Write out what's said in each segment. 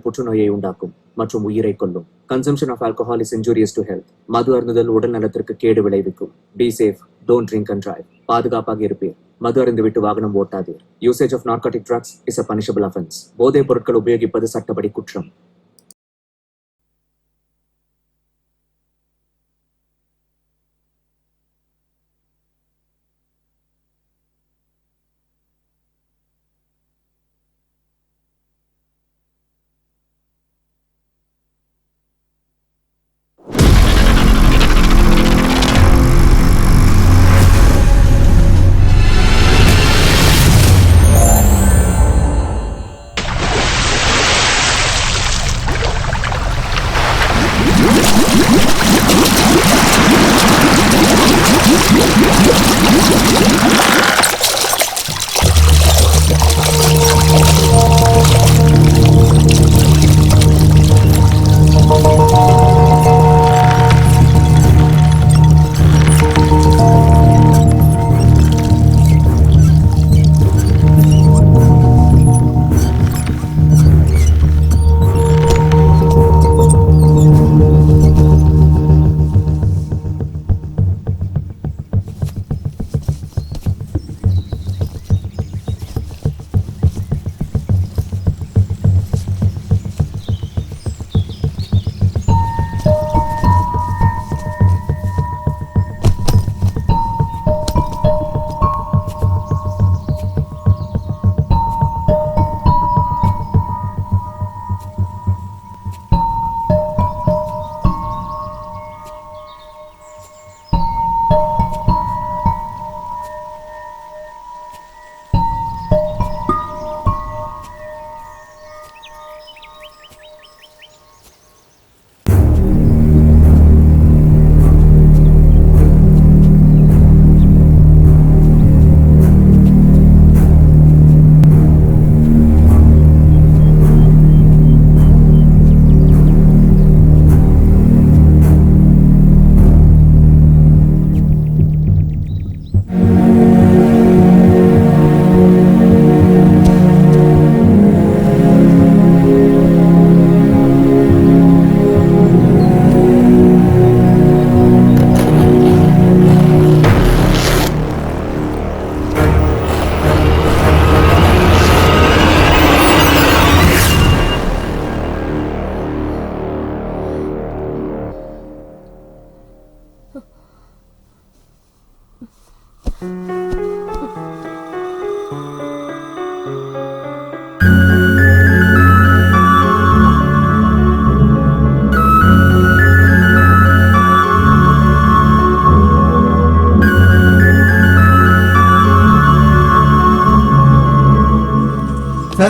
புற்றுநோயை உண்டாக்கும் மற்றும் உயிரை கொல்லும். Consumption of alcohol is injurious to health. மது அருந்துதல் உடல் நலத்திற்கு கேடு விளைவிக்கும். Be safe. Don't drink and drive. பாதுகாப்பாக இருப்பீர். மது அருந்துவிட்டு வாகனம் ஓட்டாதீர். Usage of narcotic drugs is a punishable offense. போதைப் பொருட்கள் உபயோகிப்பது சட்டப்படி குற்றம்.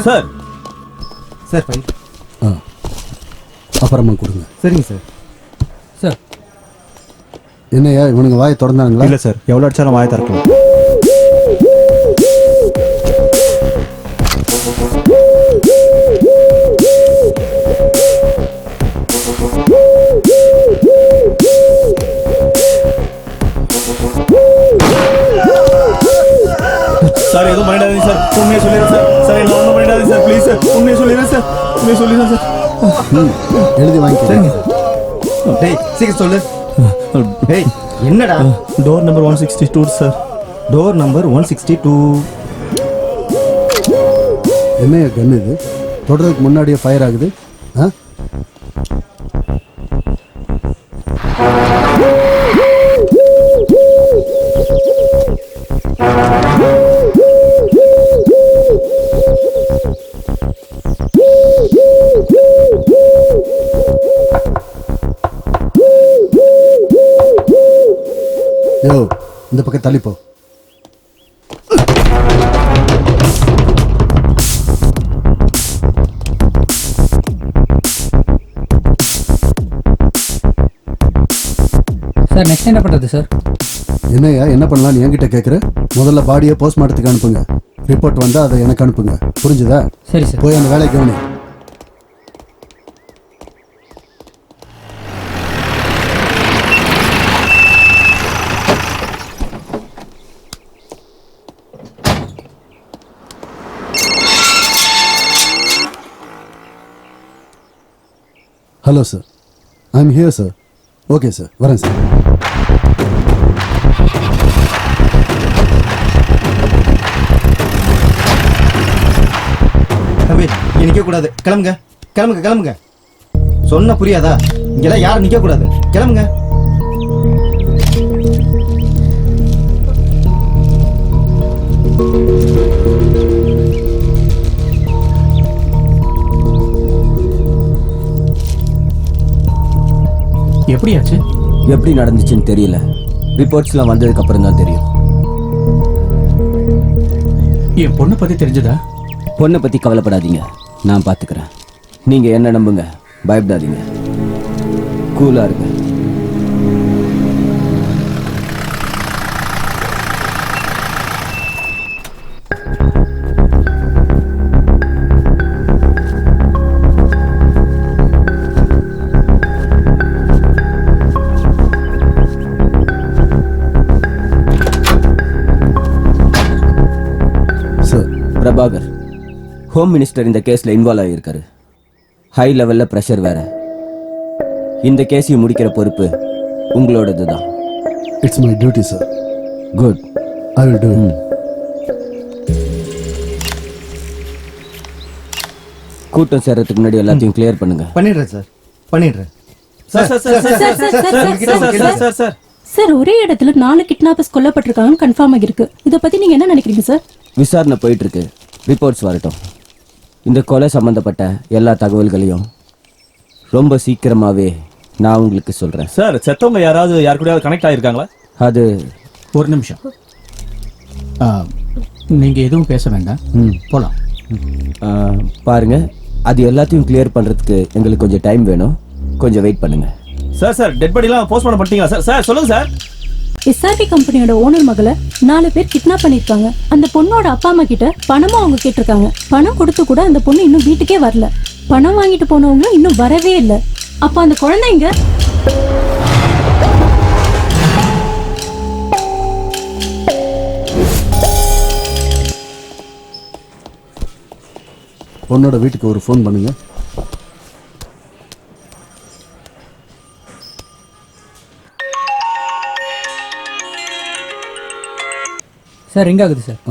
சார் சார் ஃபைல் அப்புறமா கொடுங்க. சரிங்க சார். சார் என்னையா இவனுங்க வாயை திறந்தாங்களா? இல்லை சார், எவ்வளோ அடிச்சாலும் வாயை திறக்கலாம். சார் எதுவும் பண்ணிடாதீங்க சார், உண்மையை சொல்லிடுறேன் சார். சார் என்ன ஒன்றும் பண்ணிடாதீங்க சார், ப்ளீஸ் சார், உண்மையை சொல்லிடுறேன் சார், உண்மையை சொல்லிடுறேன் சார். எழுதி வாங்கிக்கிறேன். டேய் சீக்கிரம் சொல்லு. டேய் என்னடா? Door number 162 sir. Door number 162. என்னையா கன் இது? தொடறதுக்கு முன்னாடியே ஃபயர் ஆகுது. ஆ யோ, இந்த பக்கம் தள்ளிப்போ. சார் நெக்ஸ்ட் என்ன பண்ணுறது சார்? என்னையா என்ன பண்ணலான்னு என்கிட்ட கேட்குற? முதல்ல பாடியை போஸ்ட்மார்ட்டத்துக்கு அனுப்புங்க. ரிப்போர்ட் வந்தால் அதை எனக்கு அனுப்புங்க. புரிஞ்சுதா? சரி சார். போய் அந்த வேலையை கவனி. Hello sir, I am here sir. Okay sir, வரேன் சார். தம்பி இங்க நிக்க கூடாது, கிளம்புங்க கிளம்புங்க கிளம்புங்க. சொன்ன புரியாதா? இங்கெல்லாம் யாரும் நிக்க கூடாது, கிளம்புங்க. எப்படியாச்சு? எப்படி நடந்துச்சுன்னு தெரியல. ரிப்போர்ட்ஸ்லாம் வந்ததுக்கு அப்புறம் தான் தெரியும். என் பொண்ணை பத்தி தெரிஞ்சதா? பொண்ணை பத்தி கவலைப்படாதீங்க, நான் பார்த்துக்கிறேன். நீங்க என்ன நம்புங்க, பயப்படாதீங்க, கூலா இருங்க. பிரபாகர், ஹோம் மினிஸ்டர் இந்த கேஸில் இன்வால்வ் ஆகியிருக்காரு. ஹை லெவலில் ப்ரெஷர் வேற. இந்த கேஸையும் முடிக்கிற பொறுப்பு உங்களோடது தான். It's my duty sir. Good, I will do it. கூட்டம் சேர்றதுக்கு முன்னாடி எல்லாத்தையும் கிளியர் பண்ணுங்க. பண்ணிடுறேன் சார், பண்ணிடுறேன். Sir sir sir sir sir sir sir sir, ஒரே இடத்துல 4 கிட்னாப்பர்ஸ் கொல்லப்பட்டிருக்காங்கன்னு கன்ஃபார்ம் ஆகிருக்கு. இதை பத்தி நீங்க என்ன நினைக்கிறீங்க சார்? விசாரணை போயிட்டு இருக்கு, ரிப்போர்ட்ஸ் வரட்டும். இந்த கொலை சம்பந்தப்பட்ட எல்லா தகவல்களையும் ரொம்ப சீக்கிரமாவே நான் உங்களுக்கு சொல்றேன். சார், செத்தவங்க யார் கூடயாவது கனெக்ட் ஆயிருக்காங்களா? அது ஒரு நிமிஷம். நீங்க எதுவும் பேச வேண்டாம், போலாம். பாருங்க, அது எல்லாத்தையும் கிளியர் பண்றதுக்கு எங்களுக்கு கொஞ்சம் டைம் வேணும். கொஞ்சம் வெயிட் பண்ணுங்க. சார் சார் டெட் பாடிலாம் போஸ்ட்மார்ட்டம் பண்ணிட்டீங்களா சார்? சார் சொல்லுங்க சார். எஸ்ஆர்பி கம்பெனியோட ஓனர் மகளை 4 பேர் கிட்னாப் பண்ணிருக்காங்க. அந்த பொண்ணோட அப்பா அம்மா கிட்ட பணமும் அவங்க கேட்டிருக்காங்க. பணம் கொடுத்து கூட அந்த பொண்ணு இன்னும் வீட்டுக்கே வரல. பணம் வாங்கிட்டு போனவங்களும் இன்னும் வரவே இல்லை. அப்ப அந்த குழந்தைங்க பொண்ணோட வீட்டுக்கு ஒரு ஃபோன் பண்ணுங்க. சார் எங்க ஆகுது சார்?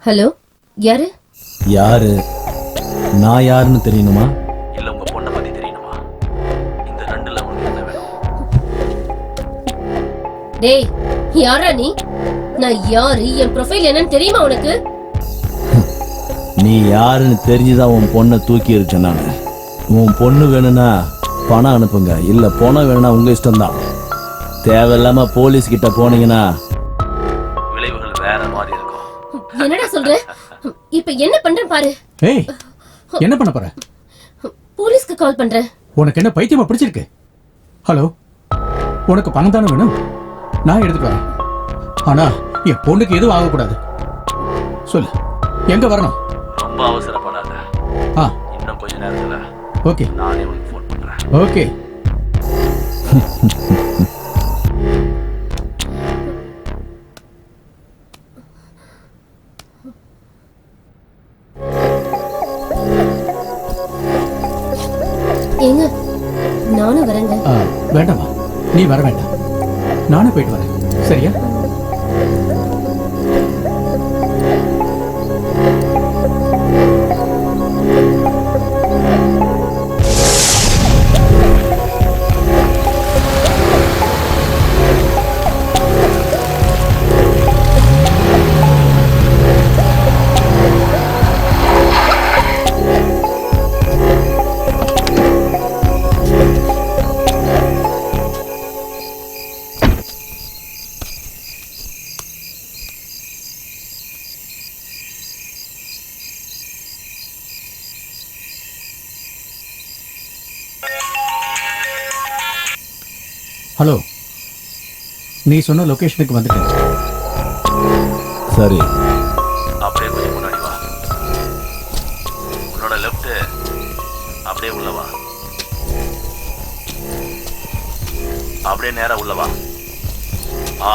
ஹலோ, யாரு? யாரு? நான் யாருன்னு தெரியணுமா இல்ல உங்க பொண்ணை பத்தி தெரியணுமா? இந்த ரெண்டுல உங்களுக்கு என்ன வேணும்? டேய், யாரா நீ? நான் யாரு, என் ப்ரொஃபைல் என்னன்னு தெரியுமா உனக்கு? நீ யாருன்னு தெரிஞ்சுதான் உன் பொண்ணை தூக்கி இருக்கேன் நான். உன் பொண்ணு வேணும்னா பணம் அனுப்புங்க, இல்ல பணம் வேணும்னா உங்க இஷ்டம்தான். தேவையில்லாம போலீஸ் கிட்ட போனீங்கன்னா விளைவுகள் வேற மாதிரி இருக்கும். என்னடா சொல்ற? இப்ப என்ன பண்றேன் பாரு. ஏய், என்ன பண்ண போற? போலீஸ்க்கு கால் பண்றேன். உனக்கு என்ன பைத்தியமா பிடிச்சிருக்கு? ஹலோ, உனக்கு பணம் தானே வேணும், நான் எடுத்துட்டு வரேன். ஆனா என் பொண்ணுக்கு எதுவும் ஆகக்கூடாது. சொல்லு, எங்க வரணும்? ரொம்ப அவசரப்படாத. இன்னும் கொஞ்ச நேரத்துல ஓகே, நானே உனக்கு ஃபோன் பண்றேன். ஓகே. ஏங்க, நானும் வரேங்க. வேண்டாமா, நீ வர வேண்டாம், நானே போயிட்டு வரேன். சரியா? ஹலோ, நீ சொன்ன லொகேஷனுக்கு வந்துட்டேன். சரி, அப்படியே கொஞ்சம் முன்னாடி வா. உன்னோட லெஃப்ட் அப்படியே உள்ள வா. அப்படியே நேரா உள்ள வா.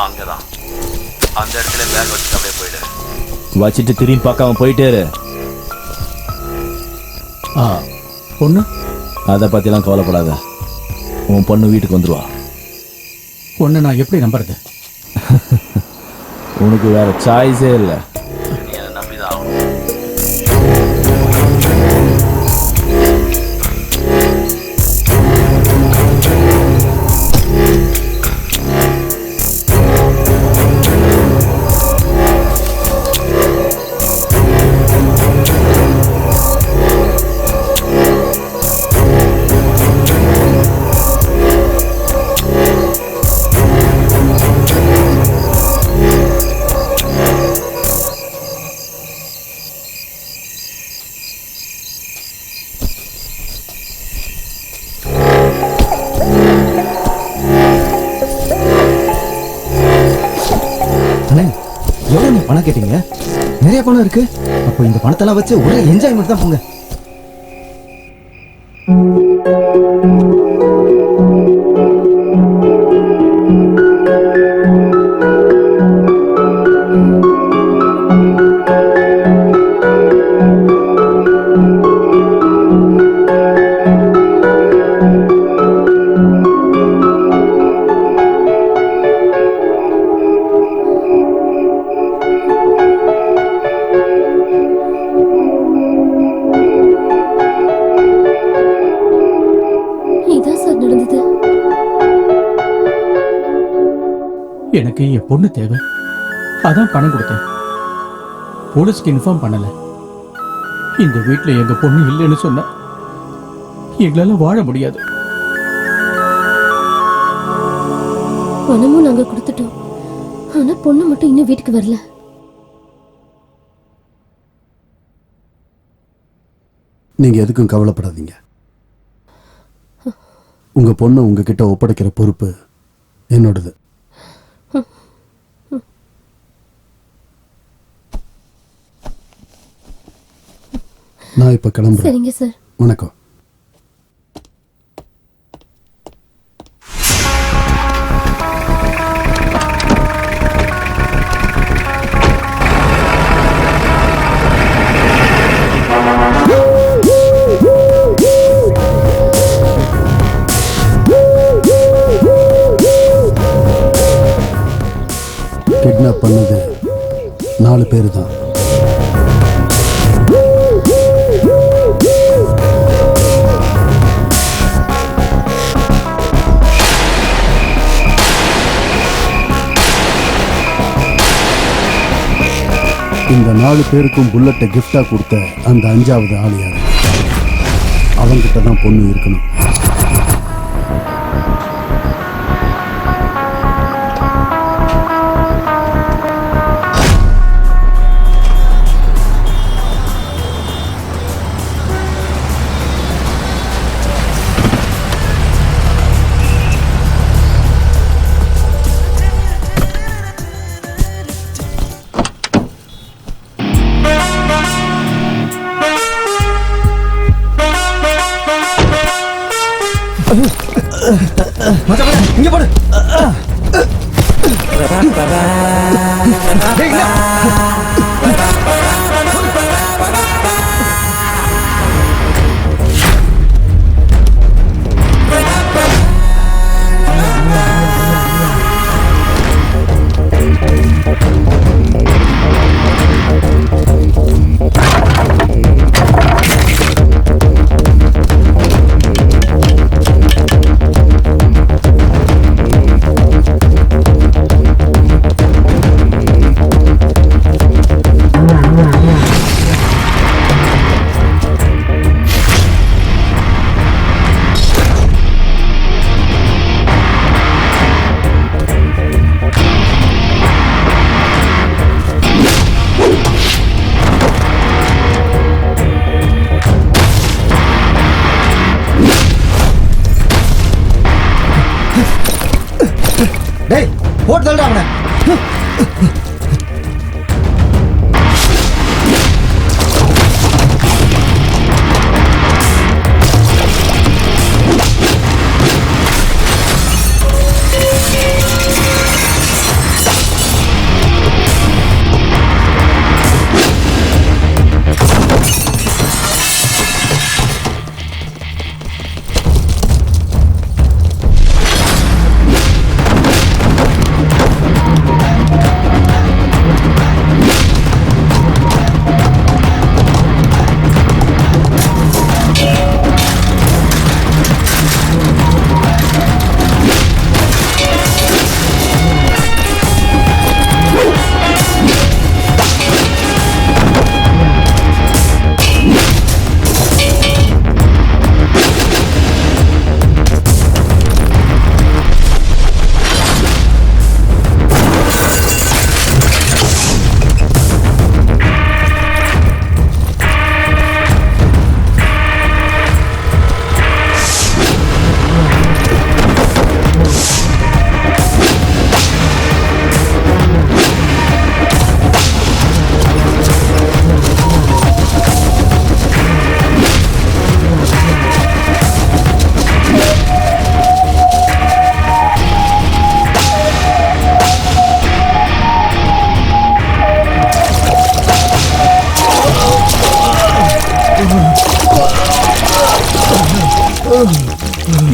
அங்கதான் அந்த இடத்துல பேக் வச்சுட்டு அப்படியே போயிடு. வச்சுட்டு திரும்பி பார்க்காம போயிட்டே இரு. பொண்ணு அதை பற்றிலாம் கவலைப்படாத. உன் பொண்ணு வீட்டுக்கு வந்துடுவா. பொண்ணு நான் எப்படி நம்புறது? உனக்கு வேற சாய்ஸே இல்லை. அண்ணே, எவ்வளோ பணம் கேட்டீங்க? நிறைய பணம் இருக்கு. அப்போ இந்த பணத்தெல்லாம் வச்சு ஒரே என்ஜாய்மெண்ட் தான் போங்க. இதான் சார் நடந்தது. எனக்கு என் பொண்ணு தேவை, அதான் பணம் கொடுத்தேன். போலீஸ்க்கு இன்ஃபார்ம் பண்ணல. இந்த வீட்டில் எங்க பொண்ணு இல்லைன்னு சொன்னா எங்களால வாழ முடியாது. பணமும் நாங்க கொடுத்துட்டோம். ஆனா பொண்ணு மட்டும் இன்னும் வீட்டுக்கு வரல. நீங்க எதுக்கும் கவலைப்படாதீங்க. உங்க பொண்ணை உங்ககிட்ட ஒப்படைக்கிற பொறுப்பு என்னோடது. நான் இப்ப கிளம்புறேன். சரிங்க சார். வணக்கம். கிட்னாப் பண்ணது 4 பேர் தான். இந்த 4 பேருக்கும் புல்லட்டை கிஃப்டா கொடுத்த அந்த 5வது ஆள் யாரு? அவங்கிட்ட தான் பொண்ணு இருக்கணும். மச்சான், இங்க போடு. டேய், இங்க. டேய், போட்டு தள்ளுடா அவனை.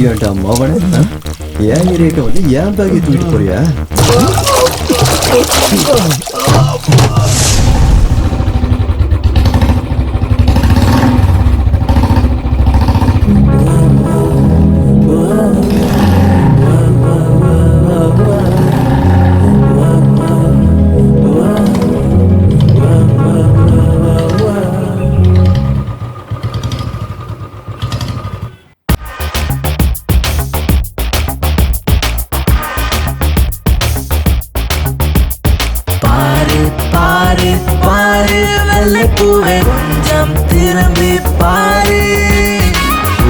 ஏன்டா மவன ஏன் ஏரியாட்ட வந்து ஏன் பேக்கை தூக்கிட்டு போறியா? பாரு பாரு பாரு வெள்ளை பூவே கொஞ்சம் திரும்பி பாரு.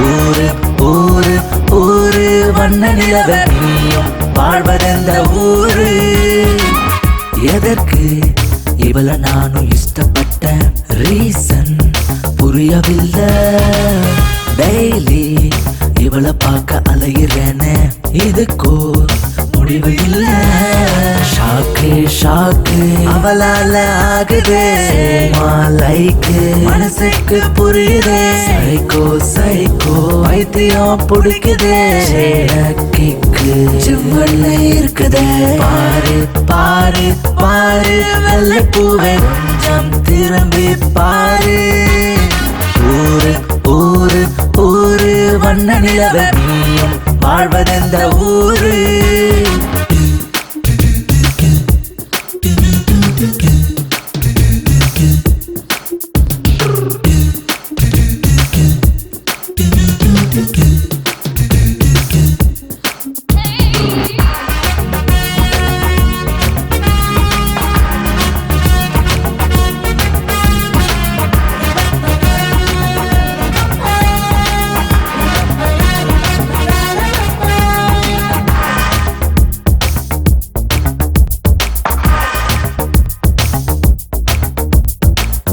ஊரு ஊரு ஊரு வண்ண நிலவ நீயும் வாழ்வதெந்த ஊரு. எதற்கு இவள நானும் இஷ்டப்பட்ட ரீசன் புரியவில்லை. டெய்லி இவள பார்க்க அலையிறேன்னு இதுக்கோ முடிவு இல்ல. ஷாக்கு ஷாக்கு அவளால ஆகுது லைக்கு மனசுக்கு புரியுதே. சைக்கோ சைக்கோ வைத்தியம் பிடிக்குது கிக்கு சிவல்ல இருக்குதே. பாரு பாரு பாரு வெள்ளை பூவே கொஞ்சம் திரும்பி பாரு. ஊரு ஊரு ஊரு வண்ண நிலவ நீயும் வாழ்வதெந்த ஊரு.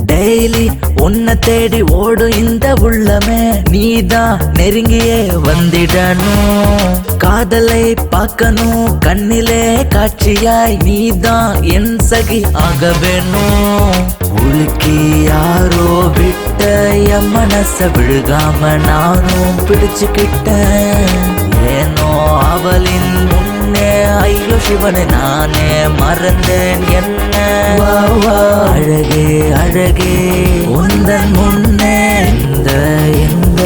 டெய்லி உன்னை தேடி ஓடும் இந்த உள்ளமே நீதான் நெருங்கியே வந்திடணும். காதலை பார்க்கணும் கண்ணிலே காட்சியாய் நீதான் என் சகி ஆக வேணும். உலுக்கி யாரோ விட்ட என் மனச விழுகாம நானும் பிடிச்சுக்கிட்டேன். ஏனோ அவளின் முன்னே ஐயோ சிவனை நானே மறந்தேன். என்ன அழகே அழகே உந்தன் முன்னே இந்த இந்த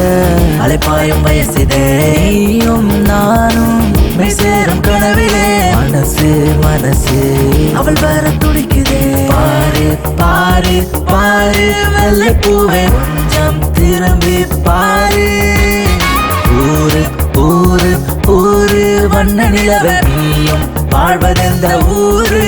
அலைப்பாயும் வயசிதே. நீயும் நானும் மெய்சேரும் கனவிலே மனசு மனசு அவள் வர துடிக்குதே. பாரு பாரு பாரு வெள்ளை பூவே கொஞ்சம் திரும்பி பாரு. ஊரு ஊரு ஊரு வண்ண நிலவ நீயும் வாழ்வதெந்த ஊரு.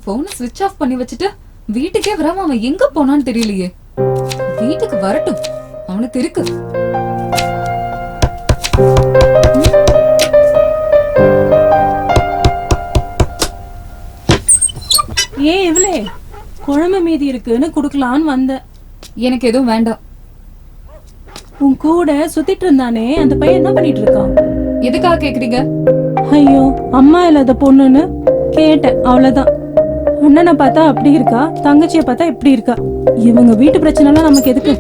போனை ஸ்விட்ச் ஆஃப் பண்ணி வச்சுட்டு வீட்டுக்கே வராம அவன் எங்க போனான்னு தெரியலையே. வீட்டுக்கு வரட்டும், அவனுக்கு இருக்கு. ஏன் இவளே குழம்பு மீதி இருக்குன்னு குடுக்கலான்னு வந்த. எனக்கு எதுவும் வேண்டாம். உன் கூட சுத்திட்டு இருந்தானே அந்த பையன் என்ன பண்ணிட்டு இருக்கான்? எதுக்காக கேக்குறீங்க? ஐயோ அம்மா இல்லாத பொண்ணுன்னு கேட்டேன், அவ்வளவுதான். அண்ணனை பார்த்தா அப்படி இருக்கா, தங்கச்சியை பார்த்தா இப்படி இருக்கா. இவங்க வீட்டு பிரச்சனை எல்லாம் நமக்கு எதுக்கு?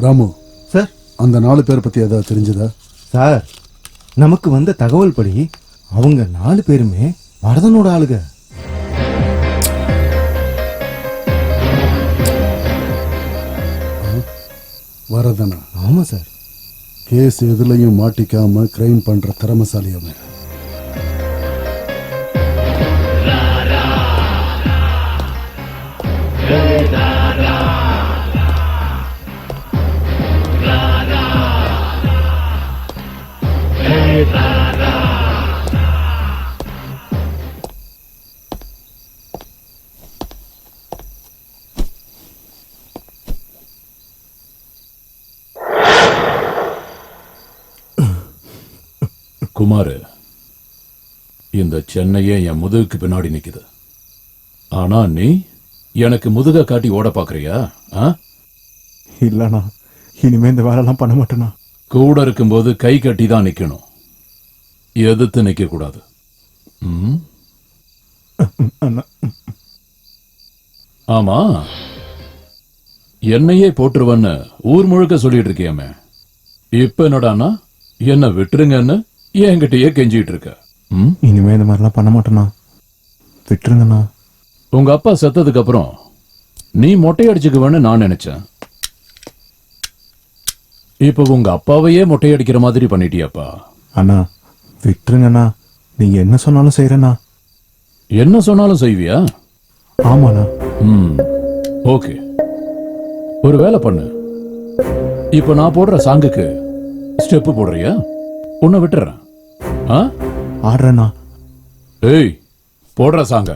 ராமு சார் அந்த 4 பேர் பத்தி ஏதாவது தெரிஞ்சதா? சார் நமக்கு வந்த தகவல் படி அவங்க 4 பேருமே வரதனோட ஆளுங்க. வரதனா? ஆமா சார். கேஸ் எதுலையும் மாட்டிக்காம கிரைம் பண்ற திறமசாலி அவன். குமார், இந்த சென்னையே என் முதுகுக்கு பின்னாடி நிக்குது. ஆனா நீ எனக்கு முதுக காட்டி ஓட பாக்குறியா? இல்லண்ணா, இனிமே இந்த வேலைலாம் பண்ண மாட்டேண்ணா. கூட இருக்கும்போது கை கட்டி தான் நிக்கணும், எதிர்த்து நிக்க கூடாது. ஆமா, என்னையே போட்டுருவன்னு ஊர் முழுக்க சொல்லிட்டு இருக்கியாமே, இப்ப என்னடானா என்ன விட்டுருங்கன்னு என்கிட்டயே கெஞ்சிட்டு இருக்க. இனிமே இந்த மாதிரிலாம் பண்ண மாட்டேண்ணா, விட்டுருங்கண்ணா. உங்க அப்பா செத்ததுக்கு அப்புறம் நீ மொட்டை அடிச்சுக்குவேன்னு நான் நினைச்சேன். இப்ப உங்க அப்பாவையே மொட்டை அடிக்கிற மாதிரி பண்ணிட்டியாப்பா. அண்ணா விட்டுருங்கண்ணா, நீங்க என்ன சொன்னாலும் செய்யறேண்ணா. என்ன சொன்னாலும் செய்வியா? ஆமாண்ணா. ஓகே, ஒரு வேலை பண்ணு. இப்ப நான் போடுற சாங்குக்கு ஸ்டெப் போடுறியா? உன்னை விட்டுறேன். ஆடுறேண்ணா. ஏய், போடுற சாங்க.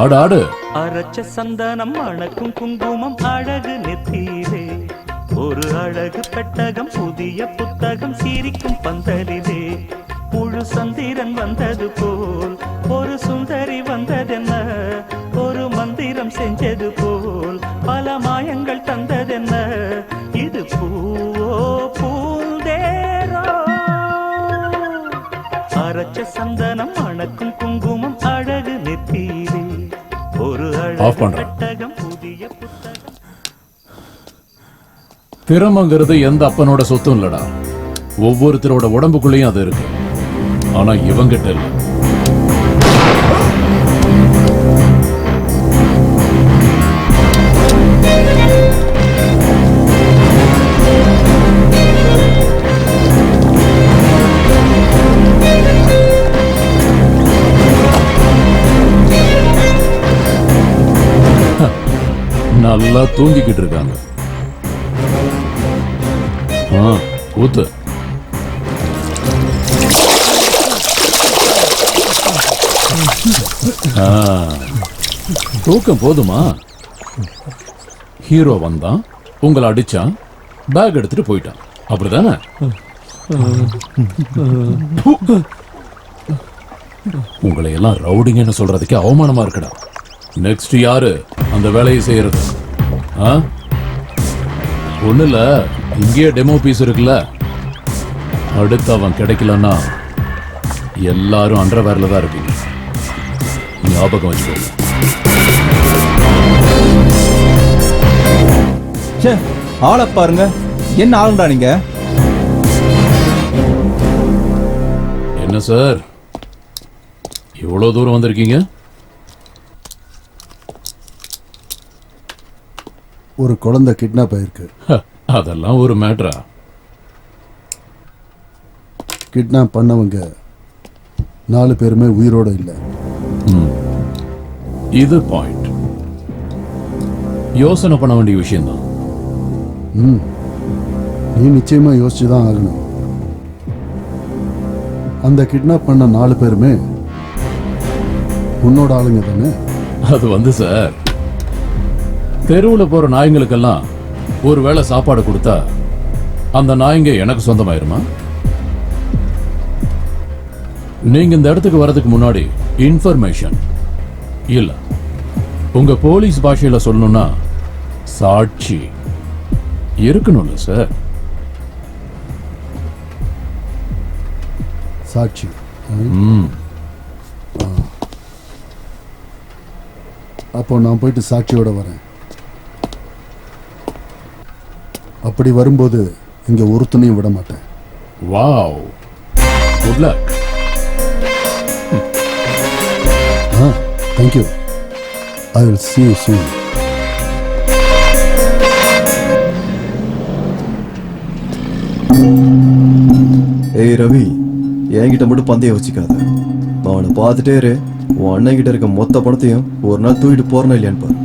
ஆடு ஆடு. அரைச்ச சந்தனம் அணக்கும் குங்குமம் அழகு நெத்தியிலே, ஒரு அழகு பெட்டகம் புதிய புத்தகம் சிரிக்கும் பந்தலிலே, முழு சந்திரன் வந்தது போல் ஒரு சுந்தரி வந்ததென்ன, ஒரு மந்திரம் செஞ்சது போல் பல மாயங்கள் தந்ததென்ன, இது பூவோ பூந்தேரோ. அரைச்ச சந்தனம் அணக்கும் குங்குமம் அழகு நெத்தியிலே, ஒரு அழகு பெட்டகம் புதிய புத்தகம். திறமைங்கிறது எந்த அப்பனோட சொத்தும் இல்லடா, ஒவ்வொருத்தரோட உடம்புக்குள்ளேயும் அது இருக்கு. ஆனா இவங்கிட்ட இல்ல. நல்லா தூங்கிக்கிட்டு இருக்காங்க. ஊத்து. தூக்கம் போதுமா? ஹீரோ வந்தான், உங்களை அடிச்சான், பேக் எடுத்துட்டு போயிட்டான், அப்படிதானே? உங்களை எல்லாம் ரவுடிங்கன்னு சொல்றதுக்கு அவமானமா இருக்குடா. நெக்ஸ்ட் யாரு அந்த வேலையை செய்யறது? ஒண்ணு இல்ல, இங்கேயே டெமோ பீஸ் இருக்குல்ல, அடுத்து அவன் கிடைக்கலன்னா எல்லாரும் அண்டர்வேர்ல தான் இருப்பீங்க, ஞாபகம் வச்சுக்கோங்க. ஆளை பாருங்க, என்ன ஆளுண்டா நீங்க? என்ன சார் இவ்வளவு தூரம் வந்திருக்கீங்க? ஒரு குழந்தை கிட்னாப் ஆயிருக்கு. அதெல்லாம் ஒரு மேட்டரா? கிட்னாப் பண்ணவங்க 4 பேருமே உயிரோட இல்லை. இது பாயிண்ட். யோசனை பண்ண வேண்டிய விஷயம்தான். நீ நிச்சயமா யோசிச்சுதான் ஆகணும். அந்த கிட்னாப் பண்ண 4 பேருமே உன்னோட ஆளுங்க தானே? அது வந்து சார், தெருவில் போற நாய்ங்களுக்கெல்லாம் ஒரு வேளை சாப்பாடு கொடுத்தா அந்த நாய்ங்க எனக்கு சொந்தமாயிருமா? நீங்க இந்த இடத்துக்கு வர்றதுக்கு முன்னாடி இன்ஃபர்மேஷன் இல்ல, உங்க போலீஸ் பாஷையில சொல்லணும்னா சாட்சி இருக்கணும்ல சார்? சாட்சி. அப்போ நான் போயிட்டு சாட்சியோட வரேன். அப்படி வரும்போது இங்க ஒருத்தனையும் விட மாட்டேன். Wow, good luck. Thank you. I will see you soon. ஏய் ரவி, என்கிட்ட மட்டும் பந்தயம் வச்சுக்காத. அவனை பார்த்துட்டே இரு. உன் அண்ணன் கிட்ட இருக்க மொத்த பணத்தையும் ஒரு நாள் தூக்கிட்டு போறனா இல்லையான்னு பாரு.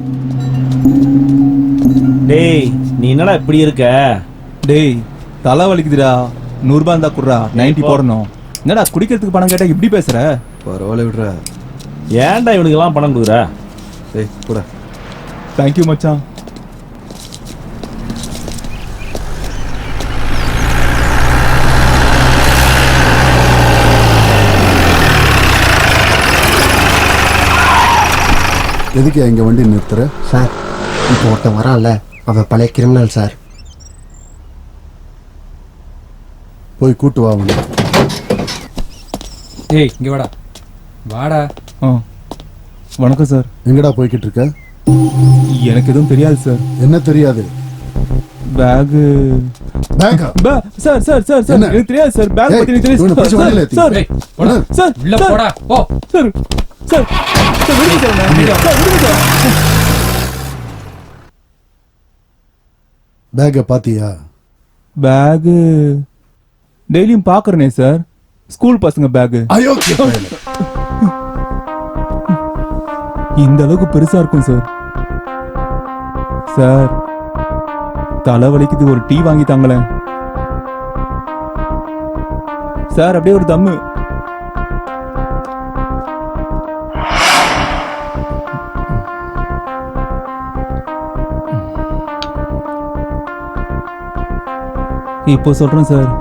டேய், நீ என்னடா இப்படி இருக்க? டேய், தலை வலிக்குதுடா. 100 ரூபாய் இருந்தா குடுறா, 90 போடணும். என்னடா குடிக்கிறதுக்கு பணம் கேட்டா இப்படி பேசுற? பரவாயில்ல விடுற. ஏன்டா இவனுக்கெல்லாம் பணம் கொடுக்குற? ஏய் கூட. தேங்க்யூ மச்சான். எதுக்கு இங்க வண்டி நிறுத்துற? சார் இப்போ ஒருத்தன் வரான்ல, அவன் பழைய கிரிமினல் சார். போய் கூட்டு வா அவனை. ஏய் இங்க வாடா வாடா. வணக்கம் சார். எங்கடா போய்கிட்டு இருக்க? எனக்கு எதுவும் தெரியாது சார். என்ன தெரியாது? பேக் பேக்கா? சார் சார் சார் சார் எனக்கு தெரியாது சார். பேக் பத்தி எனக்கு தெரியாது சார். சார் உள்ள போடா போ. சார் சார் சார் விடுங்க சார். விடுங்க சார். பேக்கை பாத்தியா? பேக் டெய்லியும் பாக்குறேனே சார். ஸ்கூல் பசங்க பேக். அயோக்கிய பயலே. இந்த அளவுக்கு பெருசா இருக்கும் சார். சார் தலை வலிக்குது, ஒரு டீ வாங்கி தாங்களேன் சார். அப்படியே ஒரு தம்மு. இப்போ சொல்றேன் சார்.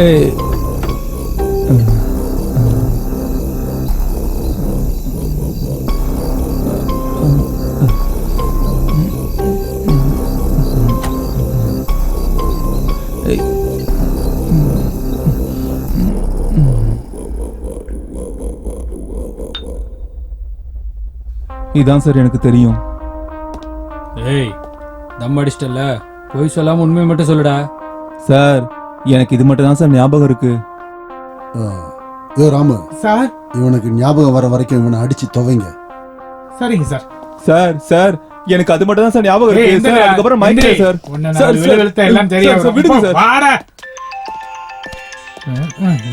ஏய் இதான் சார் எனக்கு தெரியும். ஏய் தம் அடிச்சிட்டல, போய் சொல்லாம உண்மையை மட்டும் சொல்லுடா. சார் எனக்கு இது மட்டும் தான் சார் ஞாபகம் இருக்கு. ஏ ராமு சார், இவனுக்கு ஞாபகம் வர வரைக்கும் இவனை அடிச்சு துவைங்க. சரிங்க சார். சார் சார் எனக்கு அது மட்டும் தான் சார் ஞாபகம் இருக்கு சார். அதுக்கப்புறம் மைக்கேல் சார். சார் சார் எல்லாம் தெரியும் சார். விடுங்க சார். வாடா.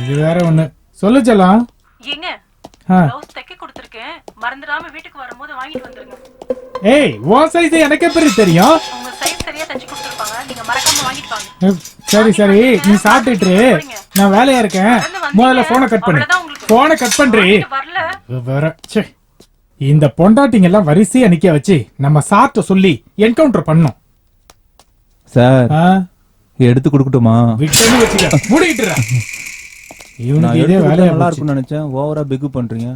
இது வேற ஒண்ணு சொல்லு செல்லம். ஏங்க ப்ளவுஸ் தைக்க கொடுத்திருக்கேன், மறந்துடாம வீட்டுக்கு வரும்போது வாங்கிட்டு வந்துருங்க. ஏய் உன் சைஸ் எனக்கு எப்படி தெரியும்? உங்க சைஸ் சரியா தச்சு கொடுத்திருப்பாங்க, நீங்க மறக்காம வாங்கிட்டு வாங்க. சரி சரி நீ சாப்பிட்டுட்டு நான் வேலையா இருக்கேன். முதல்ல போனை கட் பண்ணு. போனை கட் பண்றீ வேற. சே இந்த பொண்டாட்டிங்க எல்லாம் வரிசையா நிக்க வச்சு நம்ம சாப்பிட்ட சொல்லி என்கவுண்டர் பண்ணோம் சார். எடுத்து கொடுக்கட்டுமா? விட்டுன்னு வச்சுக்க, மூடிட்டுறா. இவனுக்கு இதே வேலையா நல்லா இருக்கும்னு நினைச்சேன். ஓவரா பிகு பண்றீங்க.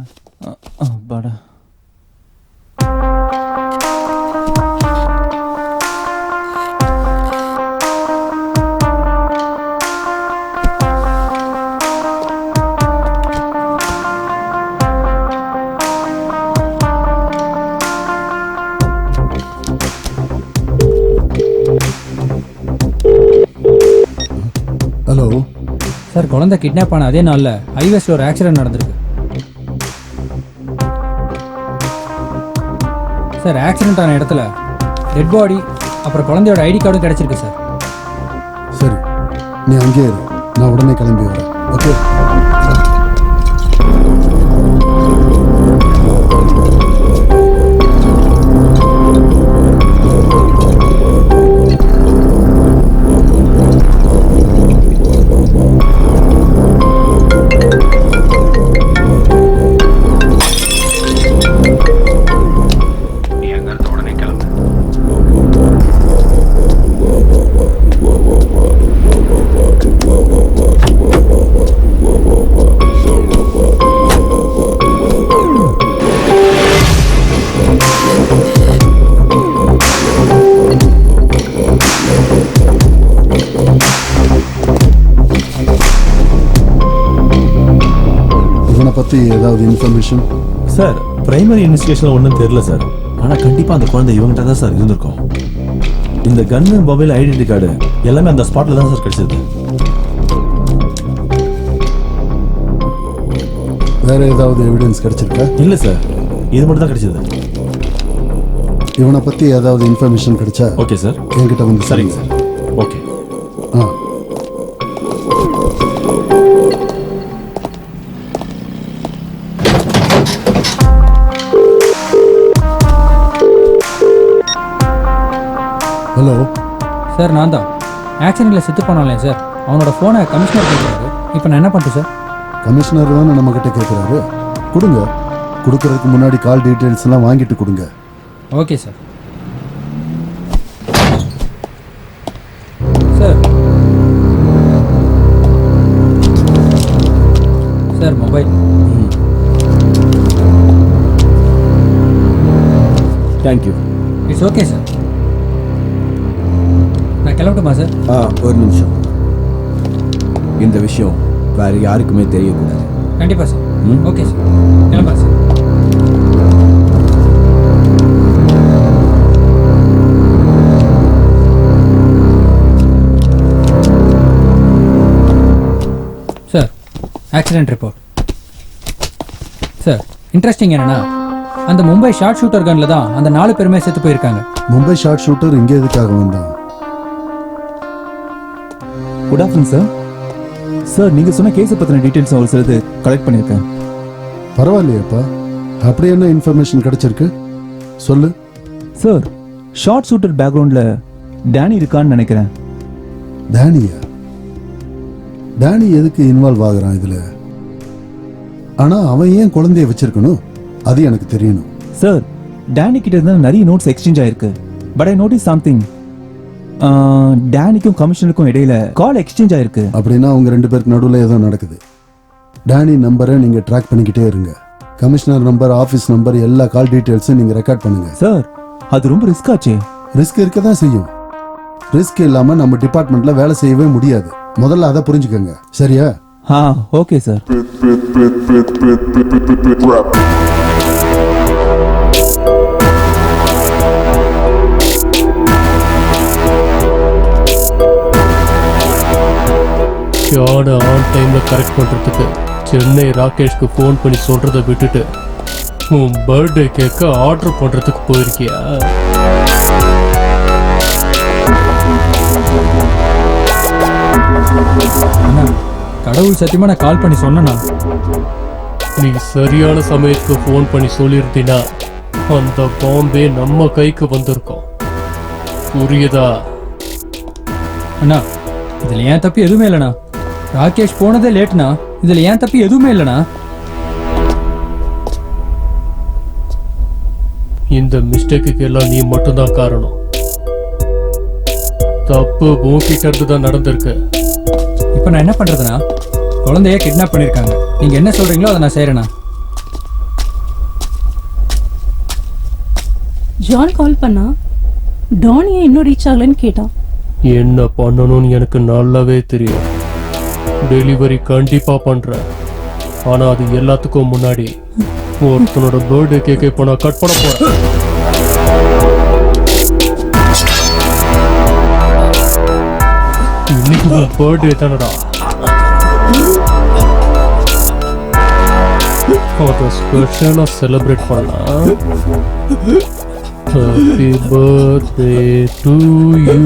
பாடா. ஹலோ சார், குழந்தை கிட்னாப் ஆன அதே நாள்ல ஹைவேஸ்ல ஒரு ஆக்சிடென்ட் நடந்திருக்கு சார். ஆக்சிடென்ட் ஆன இடத்துல டெட் பாடி அப்புறம் குழந்தையோட ஐடி கார்டும் கிடைச்சிருக்கு சார். சரி நீ அங்கே இரு, நான் உடனே கிளம்பி வரேன். ஓகே. பத்தி ஏதாவது இன்ஃபர்மேஷன்? சார் பிரைமரி இன்வெஸ்டிகேஷன் ஒன்றும் தெரியல சார். ஆனால் கண்டிப்பாக அந்த குழந்தை இவங்ககிட்ட தான் சார் இருந்திருக்கும். இந்த கன்னு, மொபைல், ஐடென்டி கார்டு எல்லாமே அந்த ஸ்பாட்டில் தான் சார் கிடைச்சது. வேற ஏதாவது எவிடன்ஸ் கிடைச்சிருக்கா? இல்லை சார், இது மட்டும் தான் கிடைச்சது. இவனை பத்தி ஏதாவது இன்ஃபர்மேஷன் கிடைச்சா ஓகே சார், என்கிட்ட வந்து சரிங்க சார். ஓகே. சார் நான் தான் ஆக்சிடென்ட்ல செத்து போனாலே சார் அவனோட ஃபோனை கமிஷனர் கேட்குறாரு. இப்போ நான் என்ன பண்ணுறேன் சார்? கமிஷனர் தானே நம்ம கிட்ட கேட்குறாரு. கொடுங்க. கொடுக்கறதுக்கு முன்னாடி கால் டீட்டெயில்ஸ் எல்லாம் வாங்கிட்டு கொடுங்க. Okay sir. Sir sir mobile. Thank you. It's okay sir. நான் கிளம்பட்டுமா சார்? ஒரு நிமிஷம். இந்த விஷயம் வேற யாருக்குமே தெரியக்கூடாது. கண்டிப்பா சார். Okay sir. கிளம்பா sir. Sir accident report. Sir interesting என்னன்னா அந்த மும்பை ஷார்ட் ஷூட்டர் கன்ல தான் அந்த 4 பேருமே செத்து போயிருக்காங்க. மும்பை ஷார்ட் ஷூட்டர் இங்கே எதுக்காக வந்தான்? Good afternoon sir. சார் நீங்கள் சொன்ன கேஸை பற்றின டீட்டெயில்ஸ் ஒரு சிலது கலெக்ட் பண்ணியிருக்கேன். பரவாயில்லையாப்பா. அப்படி என்ன இன்ஃபர்மேஷன் கிடைச்சிருக்கு சொல்லு. சார் ஷார்ட் ஷூட்டர் பேக்ரவுண்டில் டேனி இருக்கான்னு நினைக்கிறேன். டேனியா? டேனி எதுக்கு இன்வால்வ் ஆகுறான் இதில்? ஆனால் அவன் ஏன் குழந்தைய வச்சிருக்கணும் அது எனக்கு தெரியணும். சார் டேனி கிட்ட இருந்தால் நிறைய நோட்ஸ் எக்ஸ்சேஞ்ச் ஆயிருக்கு. But I notice something. டேனிக்கும் கமிஷனருக்கும் இடையில கால் எக்ஸ்சேஞ்ச் ஆயிருக்கு. அப்படின்னா அவங்க 2 பேருக்கு நடுவில் ஏதோ நடக்குது. டேனி நம்பரை நீங்கள் ட்ராக் பண்ணிக்கிட்டே இருங்க. கமிஷனர் நம்பர், ஆஃபீஸ் நம்பர், எல்லா கால் டீட்டெயில்ஸும் நீங்கள் ரெக்கார்ட் பண்ணுங்க. சார் அது ரொம்ப ரிஸ்க் ஆச்சே. ரிஸ்க் இருக்க தான் செய்யும். ரிஸ்க் இல்லாமல் நம்ம டிபார்ட்மெண்ட்ல வேலை செய்யவே முடியாது. முதல்ல அதை புரிஞ்சுக்கோங்க. சரியா? Okay sir. யானை ஆன் டைம்ல கரெக்ட் பண்றதுக்கு சென்னை ராகேஷ்க்கு ஃபோன் பண்ணி சொல்றதை விட்டுட்டு உன் பர்த்டே கேக்க ஆர்டர் பண்றதுக்கு போயிருக்கியா? கடவுள் சத்தியமா நான் கால் பண்ணி சொன்னேன்னா நீ சரியான சமயத்துக்கு ஃபோன் பண்ணி சொல்லியிருந்தீனா அந்த பாம்பே நம்ம கைக்கு வந்திருக்கோம். புரியுதா? அண்ணா இதுல ஏன் தப்பு எதுவுமே இல்லைண்ணா. ராகேஷ் போனதே லேட்னா. இதுல ஏன் தப்பு எதுவுமே இல்லைண்ணா. இந்த மிஸ்டேக்கு எல்லாம் நீ மட்டும்தான் காரணம். தப்பு உன்கிட்ட இருந்து தான் நடந்திருக்கு. இப்போ நான் என்ன பண்றதுண்ணா? குழந்தைய கிட்னாப் பண்ணிருக்காங்க. நீங்க என்ன சொல்றீங்களோ அதை நான் செய்யறேண்ணா. ஜான் கால் பண்ணா டானியை இன்னும் ரீச் ஆகலன்னு கேட்டான். என்ன பண்ணணும்னு எனக்கு நல்லாவே தெரியும். டெலிவரி கண்டிப்பா பண்றேன். ஆனா அது எல்லாத்துக்கும் முன்னாடி ஒருத்தனோட பர்த்டே கேக் இப்போ நான் கட் பண்ண போறேன். இன்னைக்கு உன் பர்த்டே தானடா. அதை ஸ்பெஷலா செலிப்ரேட் பண்ணலாம். Happy birthday to you.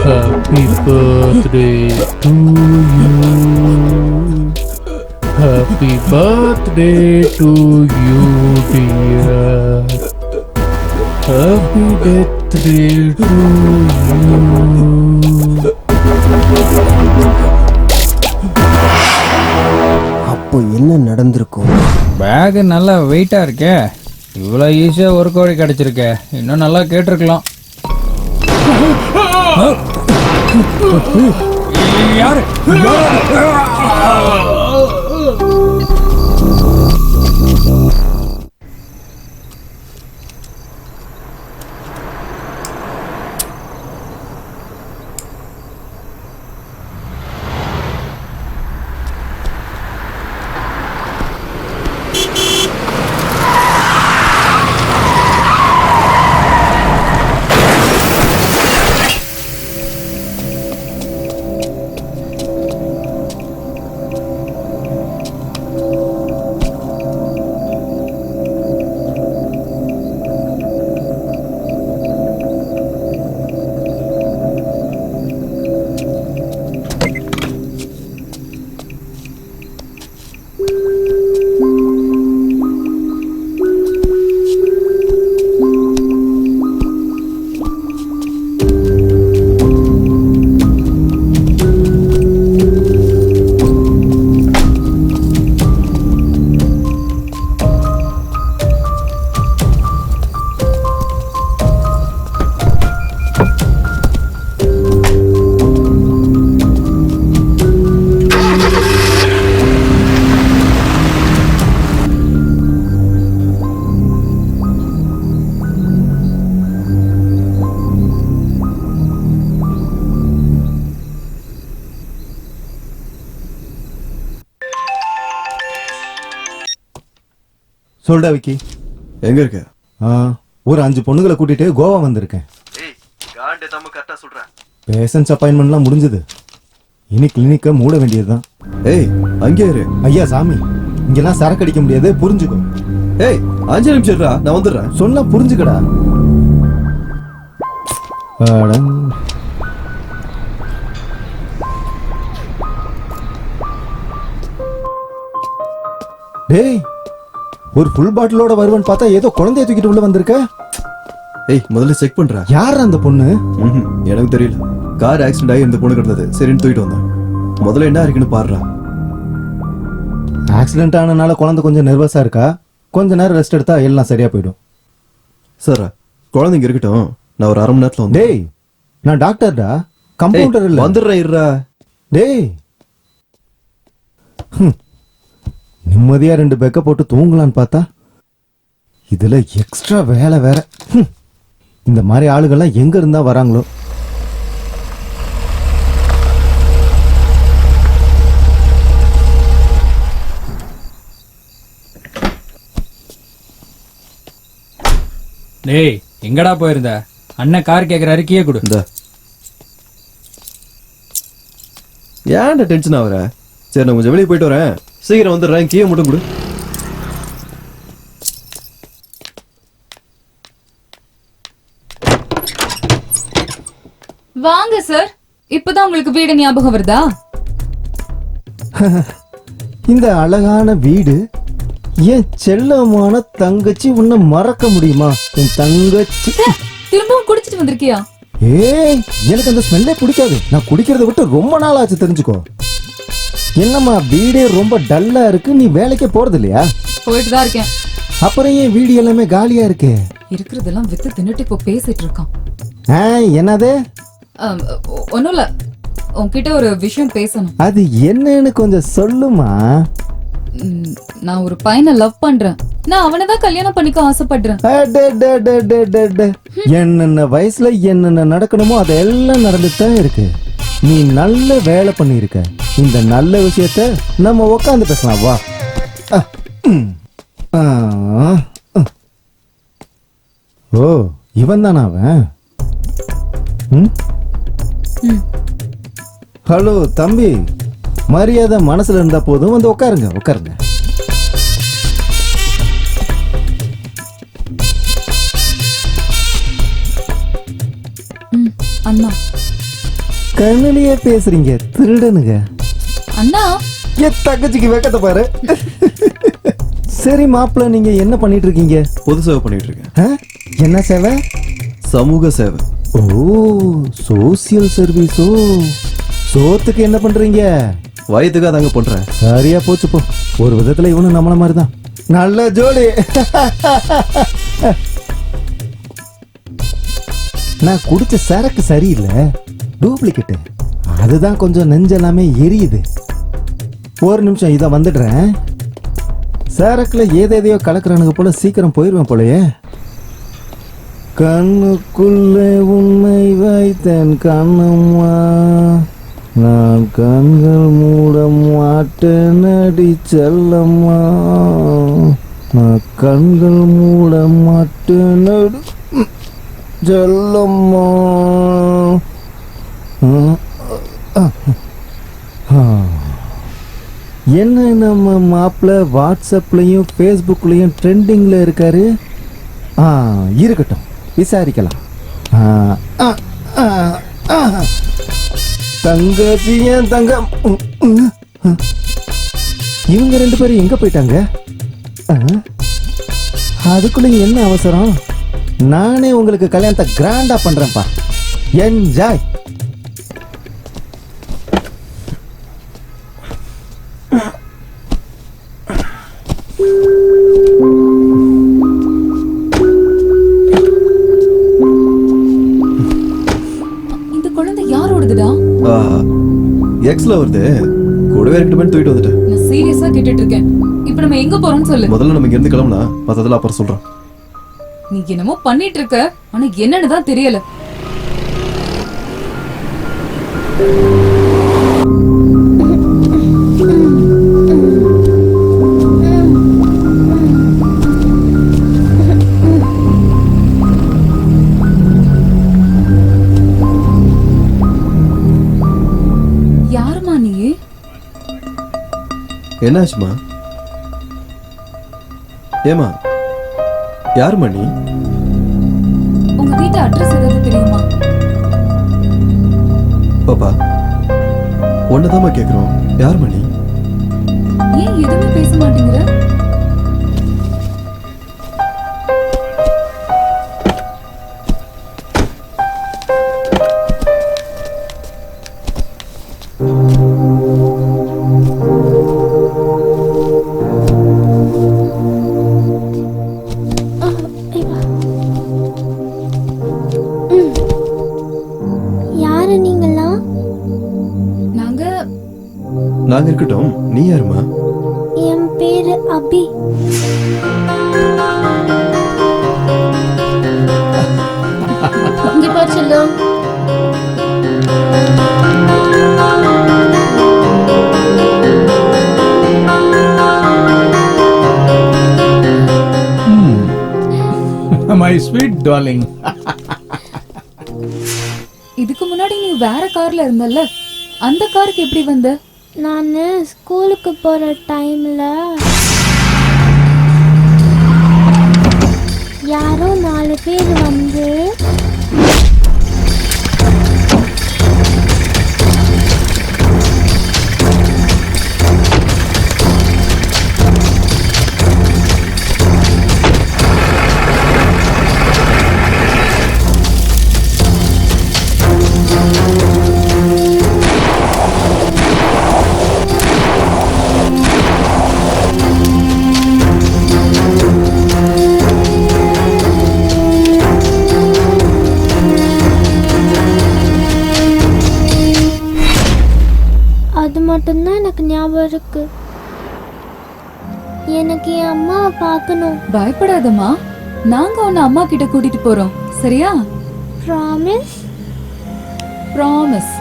Happy birthday to you. Happy birthday to you, dear. Happy birthday to you. அப்போ என்ன நடந்திருக்கும்? பேக் நல்லா வெயிட்டா இருக்கே. இவ்வளோ ஈஸியா ஒரு கோடி கிடைச்சிருக்கே. இன்னும் நல்லா கேட்டிருக்கலாம். யாரு? சொல்டா விக்கி. எங்க இருக்க? ஒரு 5 பொண்ணுங்களை கூட்டிட்டு கோவா வந்திருக்கேன். பேஷன்ஸ் அப்பாயின்மெண்ட்லாம் முடிஞ்சது. இனி கிளினிக்க மூட வேண்டியதுதான். ஏய் அங்கே இரு. ஐயா சாமி, இங்கெல்லாம் சரக்கு அடிக்க முடியாது, புரிஞ்சுக்கோ. ஏய் 5 நிமிஷம் இருடா, நான் வந்துடுறேன். சொன்னா புரிஞ்சுக்கடா. டேய், ஒரு ஃபுல் பாட்டிலோட வருவன் பார்த்தா ஏதோ குழந்தைய தூக்கிட்டு உள்ள வந்திருக்க. ஏய் முதல்ல செக் பண்ற. யார் அந்த பொண்ணு? எனக்கு தெரியல. கார் ஆக்சிடென்ட் ஆகி இந்த பொண்ணு கிடந்தது. சரின்னு தூக்கிட்டு வந்தேன். முதல்ல என்ன இருக்குன்னு பாருடா. ஆக்சிடென்ட் ஆனனால குழந்தை கொஞ்சம் நர்வஸா இருக்கா. கொஞ்ச நேரம் ரெஸ்ட் எடுத்தா எல்லாம் சரியா போயிடும். சார் குழந்தைங்க இருக்கட்டும், நான் ஒரு 1/2 மணி நேரத்துல வந்து. டேய் நான் டாக்டர்டா, கம்பவுண்டர் இல்ல. வந்துடுறேன் இருடா. டேய் நிம்மதியா 2 பெக்க போட்டு தூங்கலான்னு பார்த்தா இதுல எக்ஸ்ட்ரா வேலை வேற. இந்த மாதிரி ஆளுகள்லாம் எங்க இருந்தா வராங்களோ. டேய் எங்கடா போயிருந்த? அண்ணன் கார் கேக்குறாரு, கீழே கொடு. ஏன்டா டென்ஷன் ஆகுற? சரி நான் கொஞ்சம் வெளியே போயிட்டு வரேன், சீக்கிரம் வந்துடுறேன். கீழே மட்டும் கொடு. வாங்க சார். இப்பதான் உங்களுக்கு வீடு ஞாபகம் வருதா? இந்த அழகான வீடு, என் செல்லமான தங்கச்சி உன்னை மறக்க முடியுமா? என் தங்கச்சி திரும்பவும் குடிச்சிட்டு வந்திருக்கியா? ஏய் எனக்கு அந்த ஸ்மெல்லே பிடிக்காது. நான் குடிக்கிறத விட்டு ரொம்ப நாள் ஆச்சு, தெரிஞ்சுக்கோ. என்னம்மா வீடே ரொம்ப டல்லா இருக்கு, நீ வேலைக்கே போறது இல்லையா? போயிட்டு தான் இருக்கேன். அப்புறம் ஏன் வீடு எல்லாமே காலியா இருக்கு? இருக்கிறதெல்லாம் வித்து தின்னுட்டு இப்போ பேசிட்டு இருக்கான். என்னது? ஒன்னும் இல்ல, உன்கிட்ட ஒரு விஷயம் பேசணும். அது என்னன்னு கொஞ்சம் சொல்லுமா. நான் ஒரு பையனை லவ் பண்றேன். நான் அவனை தான் கல்யாணம் பண்ணிக்க ஆசைப்படுறேன். என்னென்ன வயசுல என்னென்ன நடக்கணுமோ அதெல்லாம் நடந்துட்டு தான் இருக்கு. நீ நல்ல வேலை பண்ணிருக்க. இந்த நல்ல விஷயத்த நம்ம உட்காந்து பேசலாம் வா. ஓ இவன் தானா அவன்? ஹலோ தம்பி, மரியாதை மனசுல இருந்தா போதும், வந்து உட்காருங்க உட்காருங்க. அண்ணா கண்ணிலேயே பேசுறீங்க, திருடனுங்க. அண்ணா என் தங்கச்சிக்கு வெக்கத்தை பாரு. சரி மாப்பிள்ள, நீங்க என்ன பண்ணிட்டு இருக்கீங்க? பொது சேவை பண்ணிட்டு இருக்கேன். என்ன சேவை? சமூக சேவை. ஓ சோசியல் சர்வீஸோ. சோத்துக்கு என்ன பண்றீங்க? வயதுக்காக தாங்க பண்றேன். சரியா போச்சு போ. ஒரு விதத்துல இவனும் நம்மள மாதிரிதான். நல்ல ஜோடி. நான் குடிச்ச சரக்கு சரியில்லை, டூப்ளிகேட். அதுதான் கொஞ்சம் நெஞ்செல்லாமே எரியுது. ஒரு நிமிஷம், இதை வந்துடுறேன். சரக்குல ஏதேதையோ கலக்குறானுங்க போல, சீக்கிரம் போயிடுவேன் போலயே. கண்ணுக்குள்ளே உன்னை வைத்தேன் கண்ணம்மா, நான் கண்கள் மூட மாட்டேன் அடி செல்லம்மா, நான் கண்கள் மூட மாட்டேன் அடி செல்லம்மா. என்ன நம்ம மாப்பிள்ள வாட்ஸ்அப்லயும் ஃபேஸ்புக்லயும் ட்ரெண்டிங்ல இருக்காரு. இருக்கட்டும், விசாரிக்கலாம். தங்கச்சி ஏன் தங்கம். இவங்க 2 பேரும் எங்க போயிட்டாங்க? அதுக்குள்ள என்ன அவசரம்? நானே உங்களுக்கு கல்யாணத்தை கிராண்டா பண்றேன்ப்பா. என்ஜாய். இந்த குழந்தை யாரோடதுடா? எக்ஸ்ல வருது, கூடவே ரெக்கமெண்ட் தூக்கிட்டு வந்துட்டேன். நான் சீரியஸா கேட்டுட்டு இருக்கேன். இப்போ நம்ம எங்க போறோம்னு சொல்லு. முதல்ல நம்ம இங்க இருந்து கிளம்புனா மத்ததெல்லாம் அப்புறம் சொல்றேன். நீ என்னமோ பண்ணிட்டு இருக்க, ஆனா என்னன்னு தான் தெரியல. யாருமா நீ? என்னாச்சுமா? ஏமா யாருமா நீ? உங்க வீட்டு அட்ரஸ் ஏதாவது தெரியுமா? பாப்பா ஒன்னதாமா கேக்குறோம், யாருமா நீ? ஏன் எதுவுமே பேச மாட்டேங்கிற? யாரு நீங்களா? நாங்க இருக்கட்டும், நீ யாருமா? என் பேரு அபி. இங்க பாரு செல்லம். My sweet darling. இதுக்கு முன்னாடி நீ வேற கார்ல இருந்தல்ல, அந்த காருக்கு எப்படி வந்த? நான் ஸ்கூலுக்கு போற டைம்ல யாரோ 4 பேர் வந்து அது மட்டும்தான் எனக்கு ஞாபகம் இருக்கு. எனக்கு என் அம்மாவை பார்க்கணும். பயப்படாதம்மா, நாங்க உன்னை அம்மா கிட்ட கூட்டிட்டு போறோம், சரியா? ப்ராமிஸ்? ப்ராமிஸ்.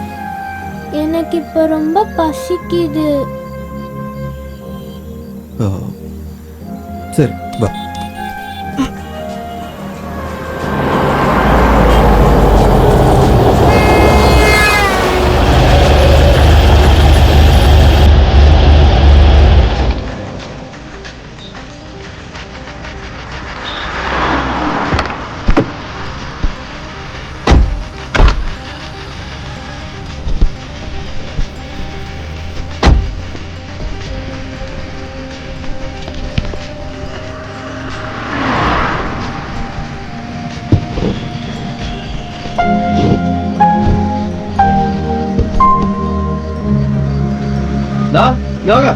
எனக்கு இப்ப ரொம்ப பசிக்குது. சரி வா. யோகா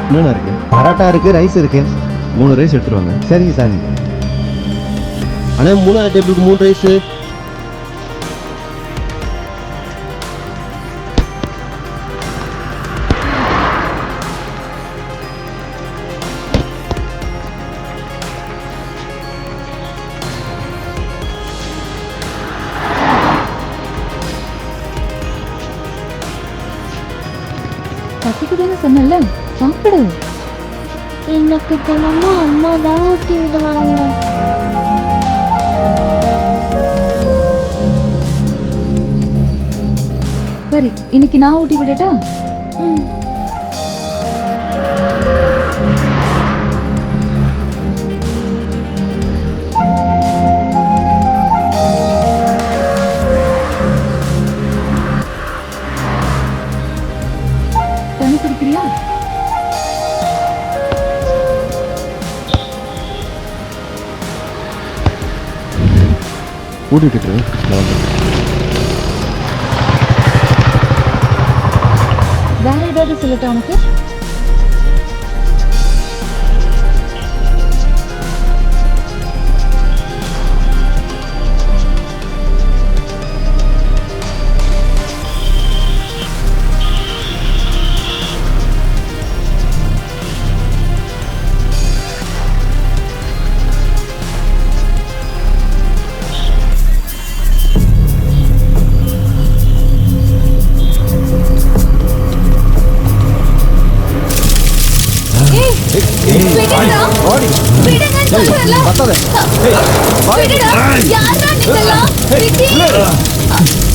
என்னண்ணா இருக்கு? பரோட்டா இருக்கு, ரைஸ் இருக்கு. 3 ரைஸ் எடுத்துருவாங்க. சரிங்க சாமி. அண்ணா 3 டேபிளுக்கு 3 ரைஸ். பசிக்குதுன்னு சொன்னல, சாப்பிடு. எனக்கு தினமும் அம்மா தான் ஊட்டி விடுவாங்க. சரி, இன்னைக்கு நான் ஊட்டி விடட்டா? தண்ணி குடிக்கிறியா? கூட்டிட்டு இருக்கிறேன். வேற ஏதாவது சொல்லட்டா உனக்கு? வாடி விடுங்கன்னு சொல்றேன்ல. பத்தாதே ஏய் வாடி விடுடா. யாரா நீங்கெல்லாம்? விக்கி.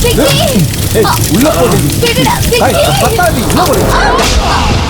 விக்கி. ஏய் உள்ள போடி விடுடா. ஏய் விக்கி. பத்தாதே உள்ள போடி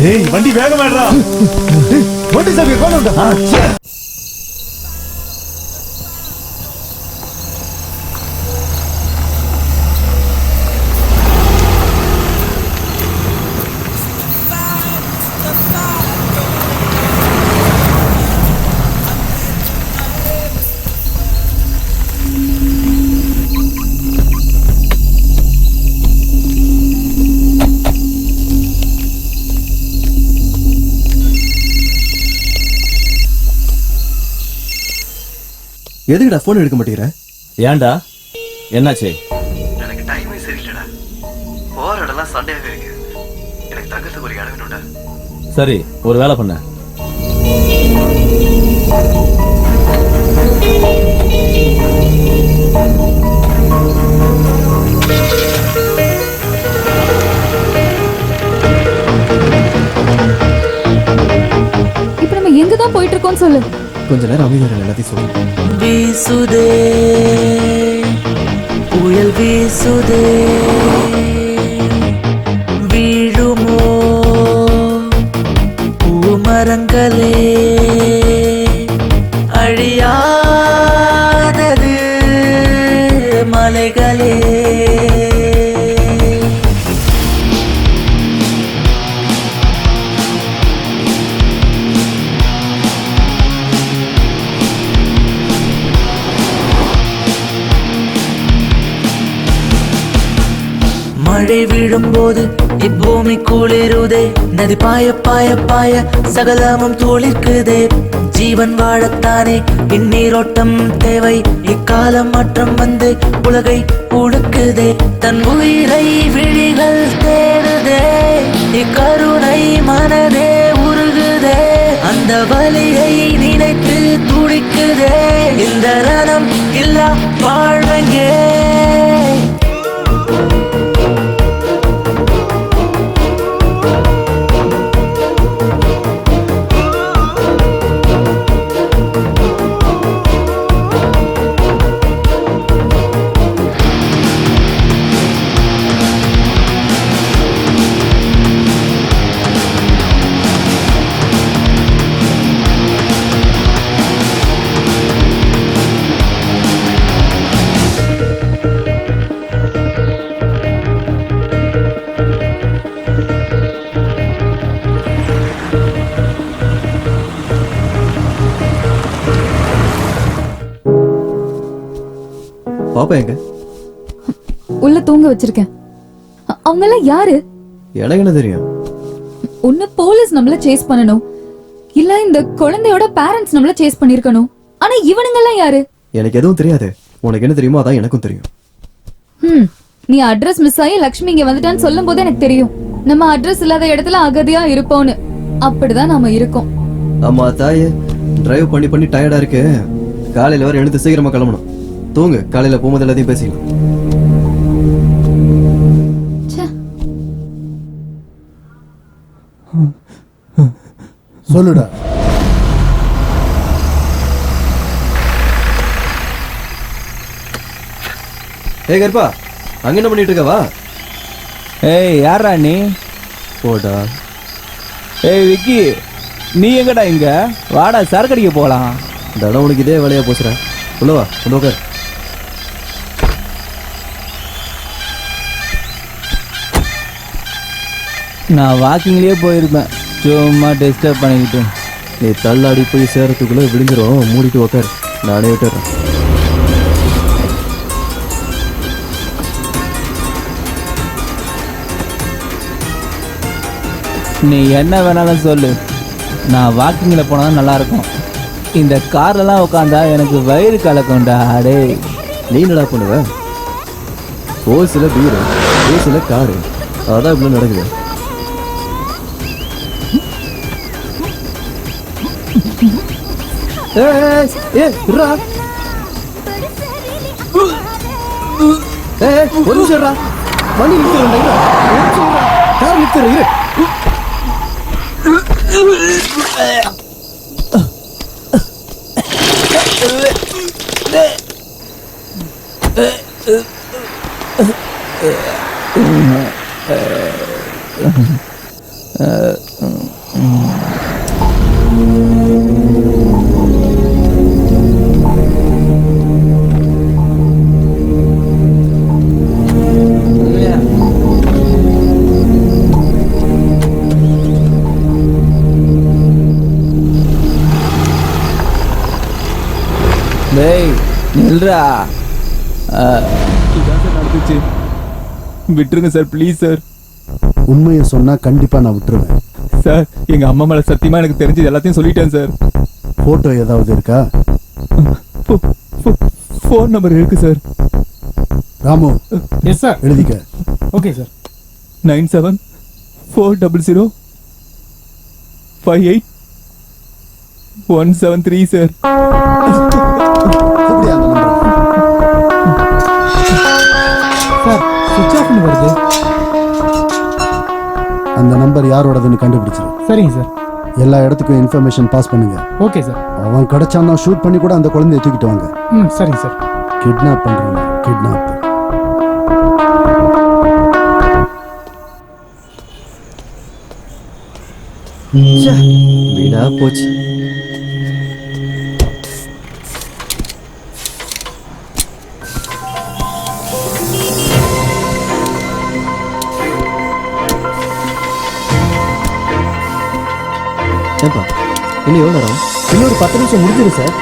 ஏய் வண்டி வேகமாடா வண்டி சாவி கொண்டு வா எதுக்குடா போன் எடுக்க மாட்டேங்கிற? ஏன்டா என்னாச்சு? எனக்கு டைமே சரியில்லடா. போற இடம்லாம் சண்டையாவே இருக்கு. எனக்கு தங்கத்துக்கு ஒரு இடம் வேணும்டா. சரி ஒரு வேலை பண்ண. இப்ப நம்ம எங்க தான் போயிட்டு இருக்கோம்னு சொல்லு. கொஞ்ச நேரம் அமைதியா எல்லாத்தையும் சொல்லு. வீசுதே புயல் வீசுதே வீழுமோ பூமரங்களே அழியாதது மலைகளே மழை விழும்போது இப்பூமி குளிருதே நதி பாய பாய பாய சகலமும் துளிர்க்குதே ஜீவன் வாழத்தானே இந்நீரோட்டம் தேவை இக்காலம் மாற்றம் வந்து உலகை உழுக்குதே தன் உயிரை விழிகள் தேடுதே இக்கருணை மனதே உருகுதே அந்த வலியை நினைத்து துடி துடிக்குதே இந்த ரணம் இல்லா வாழ்வெங்கே பாப்பா எங்க? உள்ள தூங்க வச்சிருக்கேன். அவங்க எல்லாம் யாரு? எனக்கு என்ன தெரியும்? ஒண்ணு போலீஸ் நம்மள சேஸ் பண்ணணும், இல்ல இந்த குழந்தையோட பேரண்ட்ஸ் நம்மள சேஸ் பண்ணிருக்கணும். ஆனா இவனுங்க எல்லாம் யாரு? எனக்கு எதுவும் தெரியாது. உனக்கு என்ன தெரியுமோ அதான் எனக்கும் தெரியும். நீ அட்ரஸ் மிஸ் ஆகி லக்ஷ்மி இங்க வந்துட்டான்னு சொல்லும் போது எனக்கு தெரியும் நம்ம அட்ரஸ் இல்லாத இடத்துல அகதியா இருப்போம்னு. அப்படிதான் நாம இருக்கோம். ஆமா தாயே, டிரைவ் பண்ணி பண்ணி டயர்டா இருக்கு. காலையில வர எழுந்து சீக்கிரமா கிளம்பணும். தூங்கு, காலையில போகும்போது எல்லாத்தையும் பேசிக்கலாம். சொல்லுடா. ஏய் கருப்பா, அங்க என்ன பண்ணிட்டு இருக்கவா? ஏய் யாரா நீ? போடா. ஏய் விக்கி, நீ எங்கடா இங்க? வாடா சரக்கு அடிக்க போலாம். இந்த இடம் உனக்கு இதே வேலையா போச்சுற. உள்ளவா, வந்து உட்கார். நான் வாக்கிங்லயே போயிருப்பேன், சும்மா டிஸ்டர்ப் பண்ணிக்கிட்டு. நீ தள்ளாடி போய் சேரத்துக்குள்ள விழுந்துரும். மூடிட்டு உட்கார், நானே விட்டுறேன். நீ என்ன வேணாலும் சொல்லு, நான் வாக்கிங்கில் போனால் நல்லா இருக்கும். இந்த கார்லலாம் உட்காந்தா எனக்கு வயிறு கலக்கும்டா. அடே நீ என்னடா பண்ணுவ? ஓசில பீரு, ஓசில காரு, அதான் இப்படி நடக்குது. ஒரு நிமிஷம் வண்டி நிறுத்த, கார் நிறுத்த. டேய் நில்றா. நடந்துச்சு, விட்டுருங்க சார், ப்ளீஸ் சார். உண்மையை சொன்னா கண்டிப்பா நான் விட்டுருவேன் சார். எங்க அம்மா மேல சத்தியமா எனக்கு தெரிஞ்சது எல்லாத்தையும் சொல்லிட்டேன் சார். போட்டோ ஏதாவது இருக்கா? ஃபோன் நம்பர் இருக்கு சார். ராமு. Yes sir. எழுதிக்க. Okay sir. 9740058173 சார். சார் சுவிட்ச் ஆஃப் வருது. அந்த நம்பர் யாரோடதுன்னு கண்டுபிடிச்சிரு. சரிங்க சார். எல்லா இடத்துக்கும் இன்ஃபர்மேஷன் பாஸ் பண்ணுங்க. Okay sir. அவன் கிடைச்சான்னா ஷூட் பண்ணி கூட அந்த குழந்தைய தூக்கிட்டு வாங்க. சரிங்க சார். கிட்னாப் பண்றாங்க, கிட்னாப். வீடா போச்சு. ஏப்பா, இன்னும் எவ்வளோ நேரம்? இன்னொரு 10 நிமிஷம் முடிஞ்சிடும் சார்.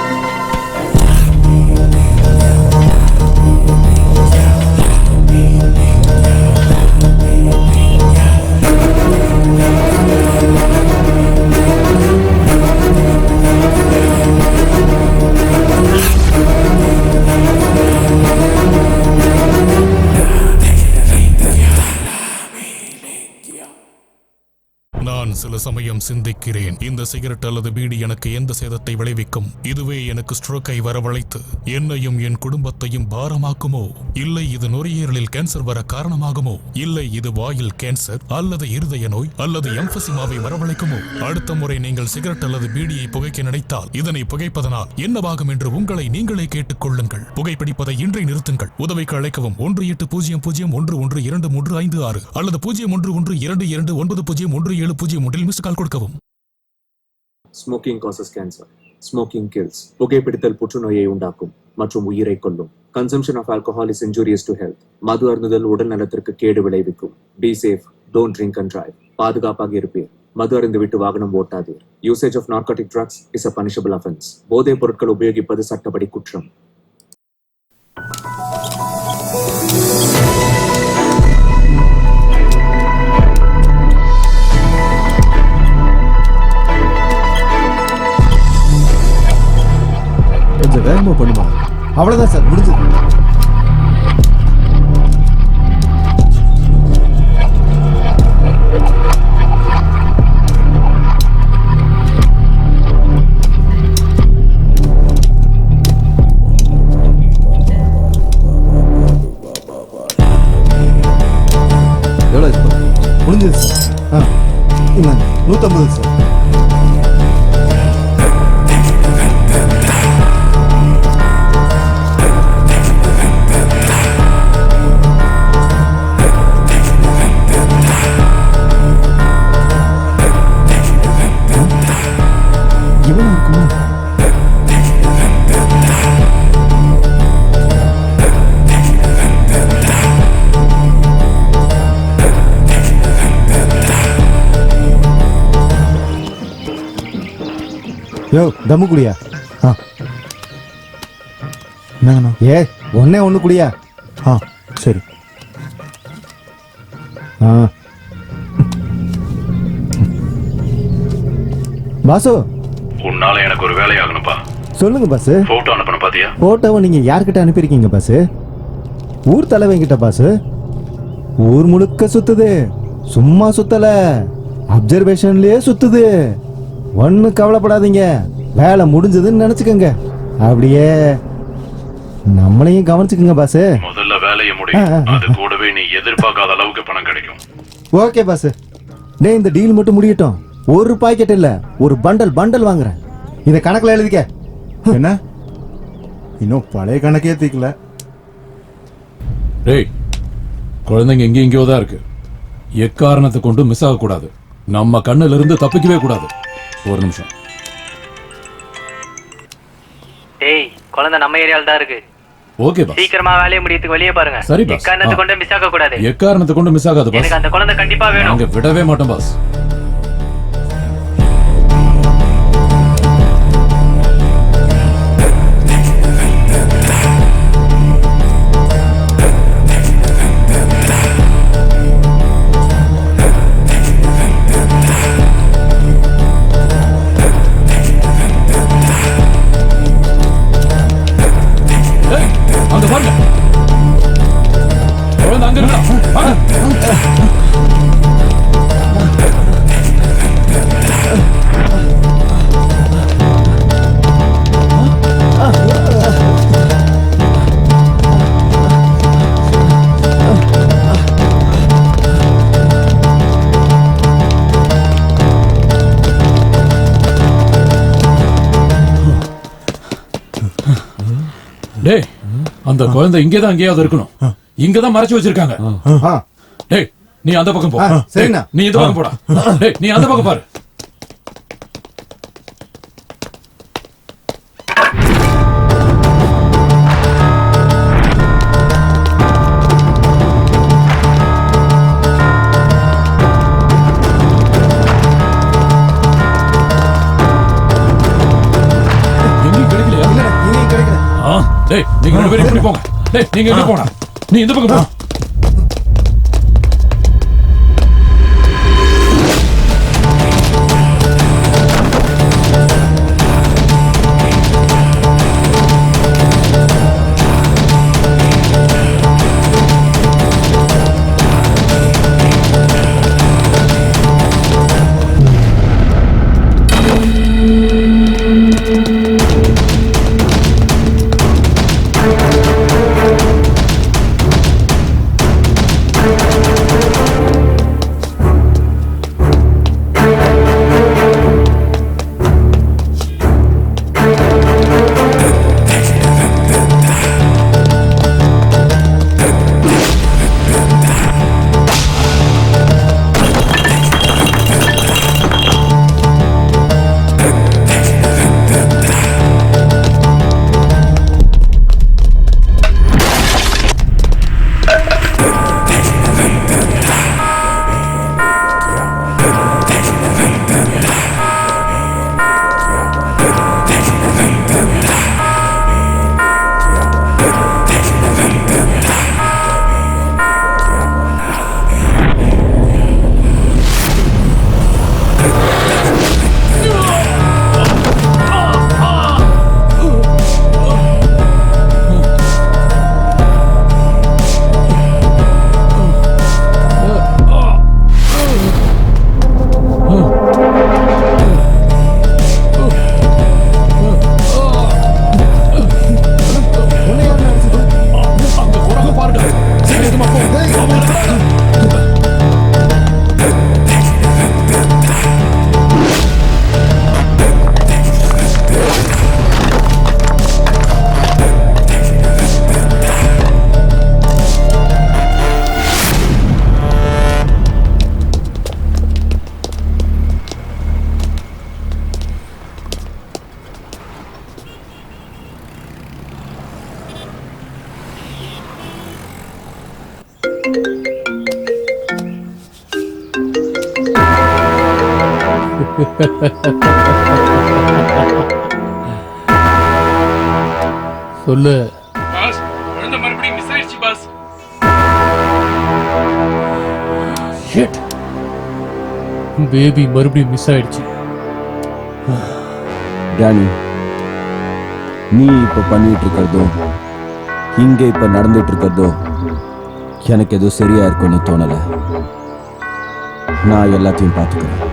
நான் சில சமயம் சிந்திக்கிறேன், இந்த சிகரெட் அல்லது பீடி எனக்கு எந்த சேதத்தை விளைவிக்கும்? இதுவே எனக்கு ஸ்ட்ரோக்கை வரவழைத்து என்னையும் என் குடும்பத்தையும் பாரமாக்குமோ? இல்லை இது நுரையீரலில் கேன்சர் வர காரணமாகுமோ? இல்லை இது வாயில் கேன்சர் அல்லது இருதய நோய் அல்லது எம்பசிமாவை வரவழைக்குமோ? அடுத்த முறை நீங்கள் சிகரெட் அல்லது பீடியை புகைக்க நினைத்தால் இதனை புகைப்பதனால் என்னவாகும் என்று உங்களை நீங்களே கேட்டுக் கொள்ளுங்கள். புகைப்பிடிப்பதை இன்றை நிறுத்துங்கள். உதவிக்கு அழைக்கவும் 1800112356 அல்லது 0112290170 மிஸ் கால் கொடுக்கவும். Smoking causes cancer. Smoking kills. புகைப்பிடித்தல் புற்றுநோயை உண்டாக்கும் மற்றும் உயிரை கொல்லும். Consumption of alcohol is injurious to health. மது அருந்துதல் உடல் நலத்திற்கு கேடு விளைவிக்கும். Be safe, don't drink and drive. பாதுகாப்பாக இருப்பீர். மது அருந்து விட்டு வாகனம் ஓட்டாதீர். Usage of narcotic drugs is a punishable offence. போதைப் பொருட்கள் உபயோகிப்பது சட்டப்படி குற்றம். கொஞ்சம் வேகமா பண்ணுமா? அவ்வளவுதான் சார், முடிஞ்சது. எவ்வளோ முடிஞ்சது சார். இல்லை 150 சார். யோ தம்மு குடியா? என்னங்கண்ணா? ஒன்னே ஒன்று குடியா? சரி. பாசு, உன்னால எனக்கு ஒரு வேலையாகணும்பா. சொல்லுங்க பாசு. போட்டோ அனுப்பணும் பாத்தியா? போட்டோவை நீங்க யார்கிட்ட அனுப்பியிருக்கீங்க பாசு? ஊர் தலைவங்கிட்ட பாசு. ஊர் முழுக்க சுத்துது, சும்மா சுத்தல, அப்சர்வேஷன்லயே சுத்துது. ஒன்னும் கவலைப்படாதீங்க, வேலை முடிஞ்சதுன்னு நினைச்சுக்கோங்க. அப்படியே நம்மளையும் கவனிச்சுக்கோங்க பாசு. முதல்ல வேலையை முடி, அது கூடவே நீ எதிர்பார்க்காத அளவுக்கு பணம் கிடைக்கும். ஓகே பாசு. டே, இந்த டீல் மட்டும் முடியட்டும். ஒரு பாக்கெட் இல்ல, ஒரு பண்டல் வாங்குறேன். இதை கணக்குல எழுதிக்க. என்ன இன்னும் பழைய கணக்கே தீக்கல? டேய், குழந்தைங்க எங்கேயோ தான் இருக்கு. எக்காரணத்தை கொண்டு மிஸ் ஆகக்கூடாது. நம்ம கண்ணுல இருந்து தப்பிக்கவே கூடாது. ஒரு நிமிஷம். டேய், குழந்தை நம்ம ஏரியால தான் இருக்கு. Okay boss. சீக்கிரமா வேலையை முடியத்துக்கு வெளியே பாருங்க. சரி பாஸ். எக்காரணத்தை கொண்டு மிஸ் ஆக கூடாது. எக்காரணத்தை கொண்டு மிஸ் ஆகாது பாஸ். எனக்கு அந்த குழந்தை கண்டிப்பா வேணும். நாங்க விடவே மாட்டோம் பாஸ். டேய், அந்த குழந்தை இங்கதான் எங்கேயாவது இருக்கணும். இங்கதான் மறைச்சு வச்சிருக்காங்க. டேய், நீ அந்த பக்கம் போ. சரிண்ணா. நீ இந்த பக்கம் போடா. டேய், நீ அந்த பக்கம் பாரு. டேய், நீங்க ரெண்டு பேரும் இப்படி போங்க. டேய், நீங்க எங்க போனா? நீ இந்த பக்கம் போ. சொல்லு. பாஸ் குழந்தை மறுபடியும் மிஸ் ஆயிடுச்சு பாஸ். ஷிட். பேபி மறுபடியும் மிஸ் ஆயிடுச்சு. டேனி, நீ இப்ப பண்ணிட்டு இருக்கிறதோ இங்க இப்ப நடந்துட்டு இருக்கிறதோ எனக்கு எதுவும் சரியா இருக்கும்னு தோணல. நான் எல்லாத்தையும் பார்த்துக்கிறேன்.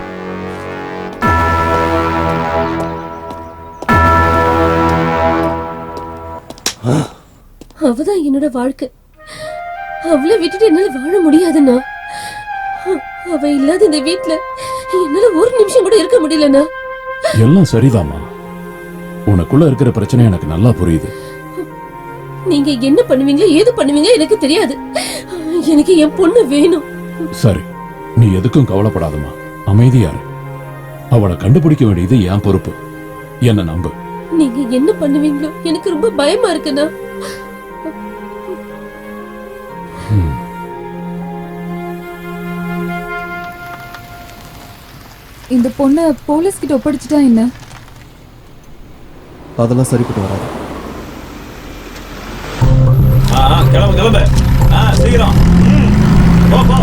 அவதான் என்னோட வாழ்க்கை. அவளை விட்டுட்டு என்னால வாழ முடியாதுண்ணா. அவ இல்லாத இந்த வீட்டுல என்னால ஒரு நிமிஷம் கூட இருக்க முடியலண்ணா. எல்லாம் சரிதாம்மா. உனக்குள்ள இருக்கிற பிரச்சனை எனக்கு நல்லா புரியுது. நீங்க என்ன பண்ணுவீங்க ஏது பண்ணுவீங்க எனக்கு தெரியாது. எனக்கு என் பொண்ணு வேணும். சரி, நீ எதுக்கும் கவலைப்படாதம்மா. அமைதியாரு. அவளை கண்டுபிடிக்க வேண்டியது என் பொறுப்பு. என்ன நம்பு. நீங்க என்ன பண்ணுவீங்களோ எனக்கு ரொம்ப பயமா இருக்குண்ணா. இந்த பொண்ணை போலீஸ் கிட்ட ஒப்படைச்சிட்டா என்ன? அதெல்லாம் சரிப்பட்டு வராது. கிளம்பு கிளம்பு. சீக்கிரம் போ போ.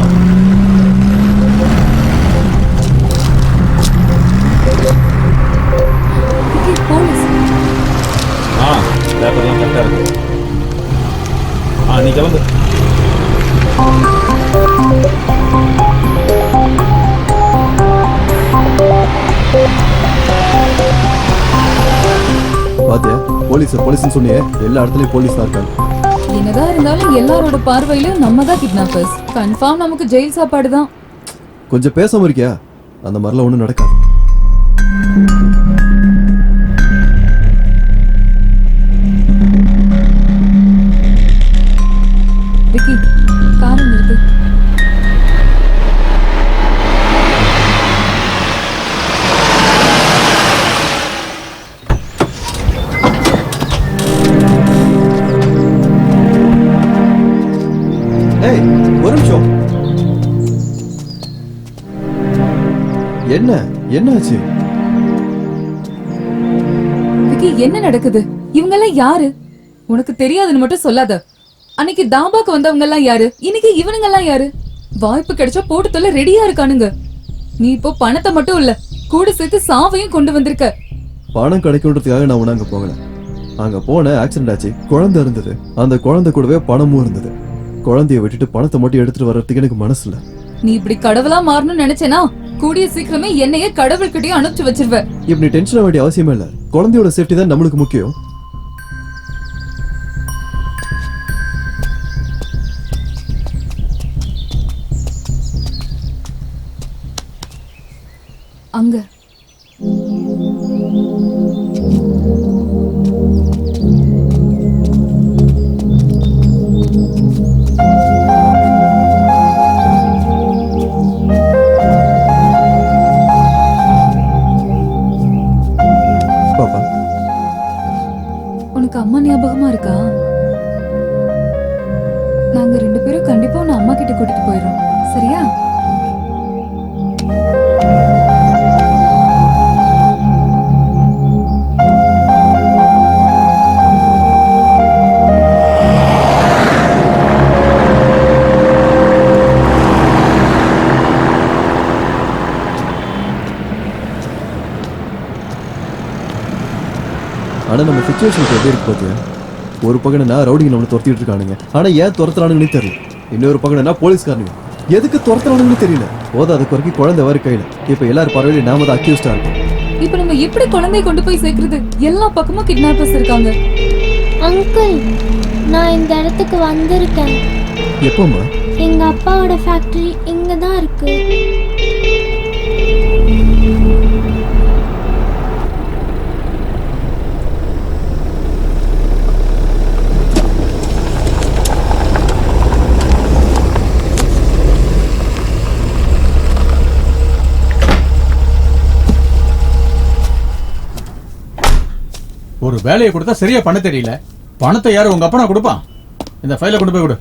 போலீஸ். பேப்பர்லாம் கரெக்டா இருக்கு. நீ கிளம்பு. பாத்தியா, போலீஸ் சொன்னியே, எல்லா இடத்துலயும் போலீஸ் தான் இருக்காங்க. என்னதான் இருந்தாலும் எல்லாரோட பார்வையிலும் நம்ம தான் கிட்னாப்பர்ஸ். கன்ஃபார்ம் நமக்கு ஜெயில் சாப்பாடு தான். கொஞ்சம் பேசாம இருக்கியா? அந்த மாதிரிலாம் ஒண்ணும் நடக்காது. விக்கி, காரை நிறுத்து. ஏய், ஒரு நிமிஷம். என்னாச்சு? விக்கி, என்ன நடக்குது? இவங்க எல்லாம் யாரு? உனக்கு தெரியாதுன்னு மட்டும் சொல்லாத. அன்னைக்கு தாபாக்கு வந்தவங்க எல்லாம் யாரு? இன்னைக்கு இவனுங்க எல்லாம் யாரு? வாய்ப்பு கிடைச்சா போட்டு தொல்ல ரெடியா இருக்கானுங்க. நீ இப்போ பணத்தை மட்டும் இல்ல, கூட சேர்த்து சாவையும் கொண்டு வந்திருக்க. பணம் கிடைக்குன்றதுக்காக நான் உன்ன அங்க போகல. அங்க போன ஆக்சிடென்ட் ஆச்சு, குழந்தை இருந்தது. அந்த குழந்தை கூடவே பணமும் இருந்தது. குழந்தைய விட்டுட்டு பணத்தை மட்டும் எடுத்துட்டு வர்றதுக்கு எனக்கு மனசு இல்ல. நீ இப்படி கடவுளா மாறணும்னு நினைச்சேனா கூடிய சீக்கிரமே என்னையே கடவுள்கிட்டயும் அனுப்பிச்சு வச்சிருவ. இப்படி டென்ஷன் ஆக வேண்டிய அவசியமே இல்ல. குழந்தையோட சேஃப்டி தான் நம்மளுக்கு முக்கியம். அங்க உனக்கு அம்மா ஞாபகமா இருக்கா? நாங்க 2 பேரும் கண்டிப்பா உன்னை அம்மா கிட்ட கூட்டிட்டு போயிடுறோம். சரியா? ஆனா நம்ம சிச்சுவேஷன் எப்படி இருக்கு பாத்தியா? ஒரு பக்கம் நான் ரவுடிங்க நம்மளை துரத்திட்டு இருக்கானுங்க. ஆனா ஏன் துரத்துறானுங்கன்னு தெரியல. இன்னொரு பக்கம் போலீஸ்காரனுங்க எதுக்கு துரத்துறானுங்கன்னு தெரியல. போதாத குறைக்கு குழந்தை வர கையில. இப்ப எல்லாரும் பரவாயில்ல, நாம தான் அக்யூஸ்டா இருக்கோம். இப்ப நம்ம எப்படி குழந்தையை கொண்டு போய் சேர்க்கிறது? எல்லா பக்கமும் கிட்னாப்பர்ஸ் இருக்காங்க. அங்கிள், நான் இந்த இடத்துக்கு வந்திருக்கேன். எப்போம்மா? எங்க அப்பாவோட ஃபேக்டரி இங்க தான் இருக்கு. ஒரு வேலையை கொடுத்தா சரியா பண்ண தெரியல. பணத்தை யாரு உங்க அப்பா கொடுப்பான்? இந்த ஃபைலை கொண்டு போய் கொடு.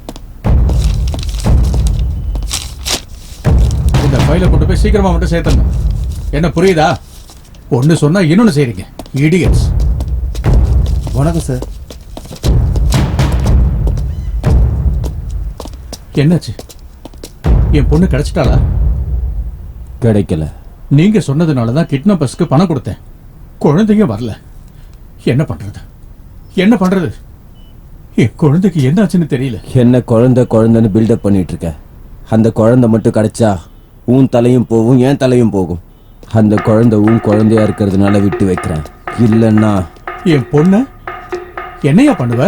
இந்த ஃபைலை கொண்டு போய் சீக்கிரமா மட்டும் சேர்த்தணும். என்ன புரியுதா? ஒன்னு சொன்னா இன்னொன்னு செய்றீங்க, இடியட்ஸ். வணக்கம் சார். என்னாச்சு? என் பொண்ணு கிடைச்சிட்டாளா? கிடைக்கல. நீங்க சொன்னதுனாலதான் கிட்னாப்பர்ஸ்க்கு பணம் கொடுத்தேன். குழந்தைங்க வரல. என்ன பண்றது? என்ன பண்றது? என் குழந்தைக்கு என்னாச்சுன்னு தெரியல. என்ன குழந்தைன்னு பில்டப் பண்ணிட்டு இருக்க? அந்த குழந்தை மட்டும் கிடைச்சா உன் தலையும் போகும், என் தலையும் போகும். அந்த குழந்தை உன் குழந்தையா இருக்கிறதுனால விட்டு வைக்கிறேன். இல்லைன்னா என் பொண்ணு என்னையா பண்ணுவ?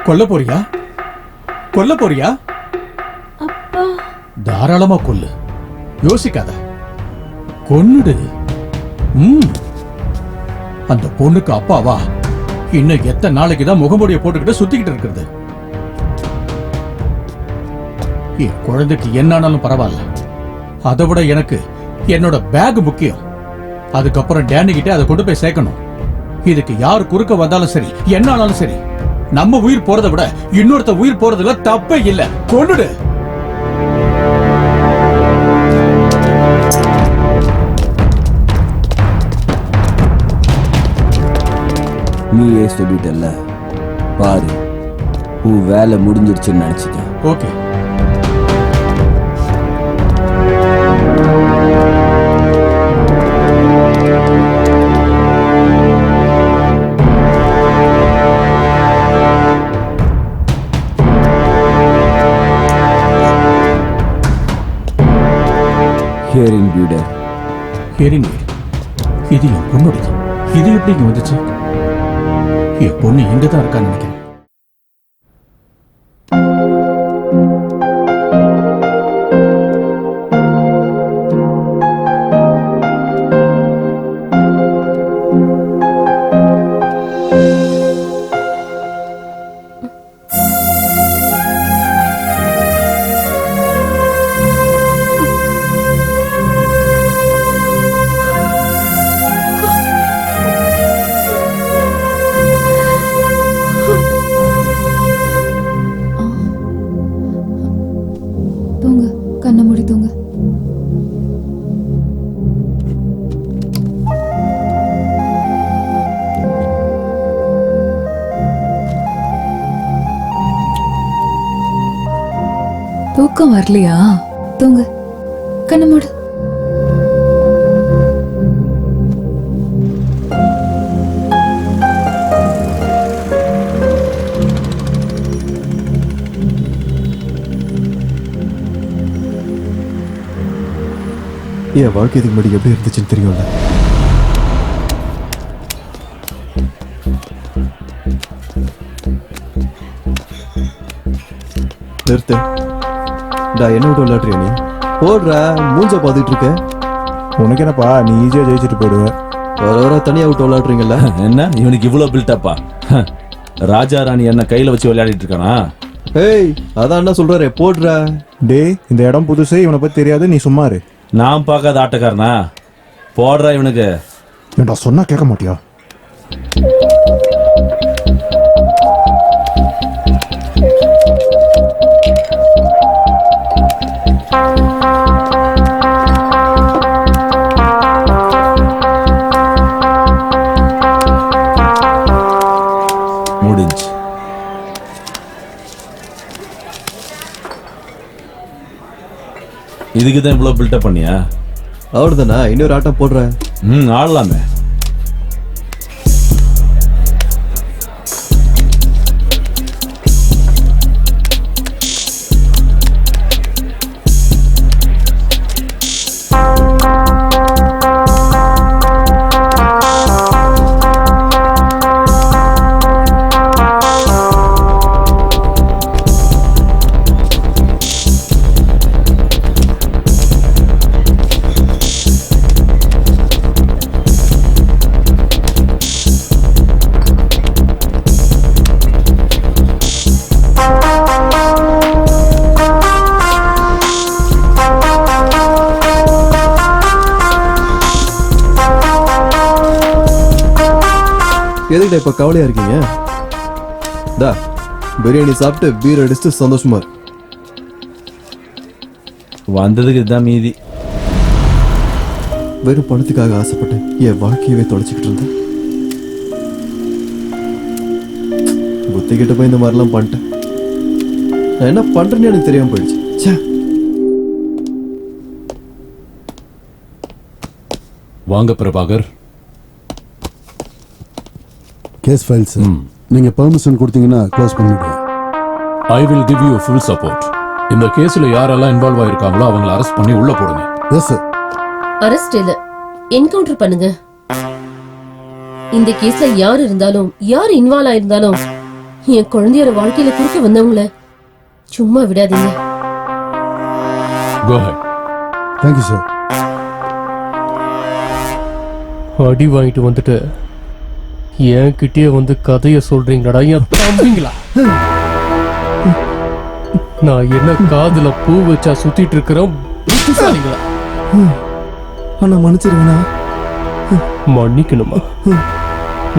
கொல்ல போறியா? கொல்ல போறியா? தாராளமா கொல்லு, யோசிக்காத. கொன்னுடு. அந்த பொண்ணுக்கு அப்பாவா இன்னும் எத்தனை நாளைக்கு தான் முகமூடிய போட்டுக்கிட்டு சுத்திக்கிட்டு இருக்கிறது? என் குழந்தைக்கு என்னானாலும் பரவாயில்ல, அதை விட எனக்கு என்னோட பேக் முக்கியம். அதுக்கப்புறம் டேனி கிட்ட அதை கொண்டு போய் சேர்க்கணும். இதுக்கு யார் குறுக்க வந்தாலும் சரி, என்னானாலும் சரி, நம்ம உயிர் போறதை விட இன்னொருத்த உயிர் போறதுல தப்பே இல்லை. கொன்னுடு. நீயே சொல்லிட்டல்ல, பாரு, உன் வேலை முடிஞ்சிருச்சுன்னு நினைச்சிட்ட. ஓகே. ஹியரிங் பீடர். Hearing aid? இது என் பொண்ணுடைய. இது எப்படி இங்க வந்துச்சு? என் பொண்ணு எங்கதான் இருக்கான்னு நினைக்கிறேன். தூங்க, கண்ணை மூடி தூங்க. தூக்கம் வரலையா? தூங்க, கண்ணை மூடு. என் வாழ்க்கை இதுக்கு முன்னாடி எப்படி இருந்துச்சுன்னு தெரியும்ல. நிறுத்து. என்ன விட்டு விளையாடுறியா நீ? போடுற மூஞ்ச பாத்துட்டு இருக்க. உனக்கு என்னப்பா, நீ ஈஸியா ஜெயிச்சுட்டு போயிடுவ. வர தனியா விட்டு விளையாடுறீங்கல்ல. என்ன இவனுக்கு இவ்வளவு பில்டப்பா? ராஜா ராணி என்ன கையில வச்சு விளையாடிட்டு இருக்கானா? ஏய், அதான் என்ன சொல்றாரு, போடுற. டேய், இந்த இடம் புதுசு, இவனை பத்தி தெரியாது, நீ சும்மா இரு. நான் பார்க்காத ஆட்டக்காரனா? போடுறா இவனுக்கு. ஏன்டா சொன்னா கேட்க மாட்டியா? முடிஞ்சு. இதுக்கு தான் இவ்வளவு பில்டப் பண்ணியா? அவ்வளவுதானா? இன்னொரு ஆட்டம் போடுற. ஆடலாமே. எதுக்கிட்ட இப்ப கவலையா இருக்கீங்க? தா பிரியாணி சாப்பிட்டு பீர் அடிச்சுட்டு சந்தோஷமா இருக்கு. வந்ததுக்கு இதுதான் மீதி. வெறும் பணத்துக்காக ஆசைப்பட்டு என் வாழ்க்கையவே தொலைச்சிக்கிட்டு இருந்தேன். புத்தி கிட்ட போய் இந்த மாதிரிலாம் பண்ணிட்டேன். நான் என்ன பண்றேன்னு எனக்கு தெரியாம போயிடுச்சு. ச்சே. வாங்க பிரபாகர். கேஸ் ஃபைல்ஸ் நீங்க பெர்மிஷன் கொடுத்தீங்கன்னா க்ளோஸ் பண்ணிடுவேன். I will give you full support. இந்த கேஸ்ல யாரெல்லாம் இன்வால்வ் ஆயிருக்காங்களோ அவங்களை அரெஸ்ட் பண்ணி உள்ள போடுங்க. Yes sir. அரெஸ்ட் இல்ல, என்கவுண்டர் பண்ணுங்க. இந்த கேஸ்ல யார் இருந்தாலும் யார் இன்வால்வ் ஆயிருந்தாலும் என் குழந்தையோட வாழ்க்கையில குறுக்க வந்தவங்கள சும்மா விடாதீங்க. Go ahead. Thank you, sir. அடி வாங்கிட்டு வந்துட்டு என் கிட்டே வந்து கதைய சொல்றீங்களா என் தம்பிங்களா? நான் என்ன காதுல பூ வச்சா சுத்திட்டு இருக்கிறேன் புத்திசாலிங்களா? ஆனா மன்னிச்சிருங்கண்ணா. மன்னிக்கணுமா?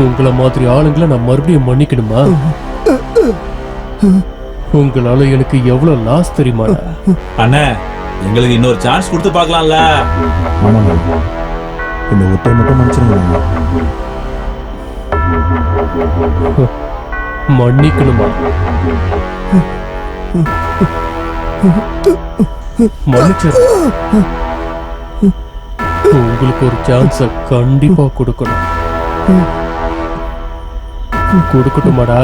உங்களை மாதிரி ஆளுங்களை நான் மறுபடியும் மன்னிக்கணுமா? உங்களால எனக்கு எவ்வளவு லாஸ் தெரியுமா? அண்ணே, எங்களுக்கு இன்னொரு சான்ஸ் கொடுத்து பார்க்கலாம்ல? ஆமாண்ணா, இந்த ஒற்றை மட்டும் மன்னிச்சிருங்க. மன்னிக்கணுமா? மன்னிச்சிரு. உங்களுக்கு ஒரு சான்ஸ கண்டிப்பா கொடுக்கணும். கொடுக்கட்டுமாடா?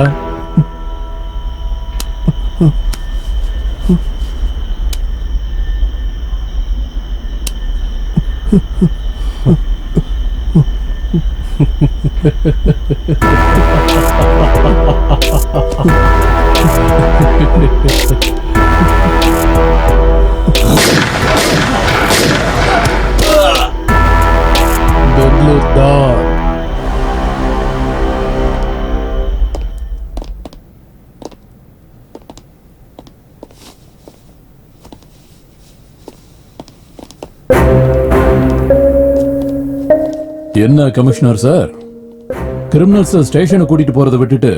Dudludar. என்ன கமிஷனர் சார், கிரிமினல்ஸ் ஸ்டேஷனை கூட்டிட்டு போறதை விட்டுட்டு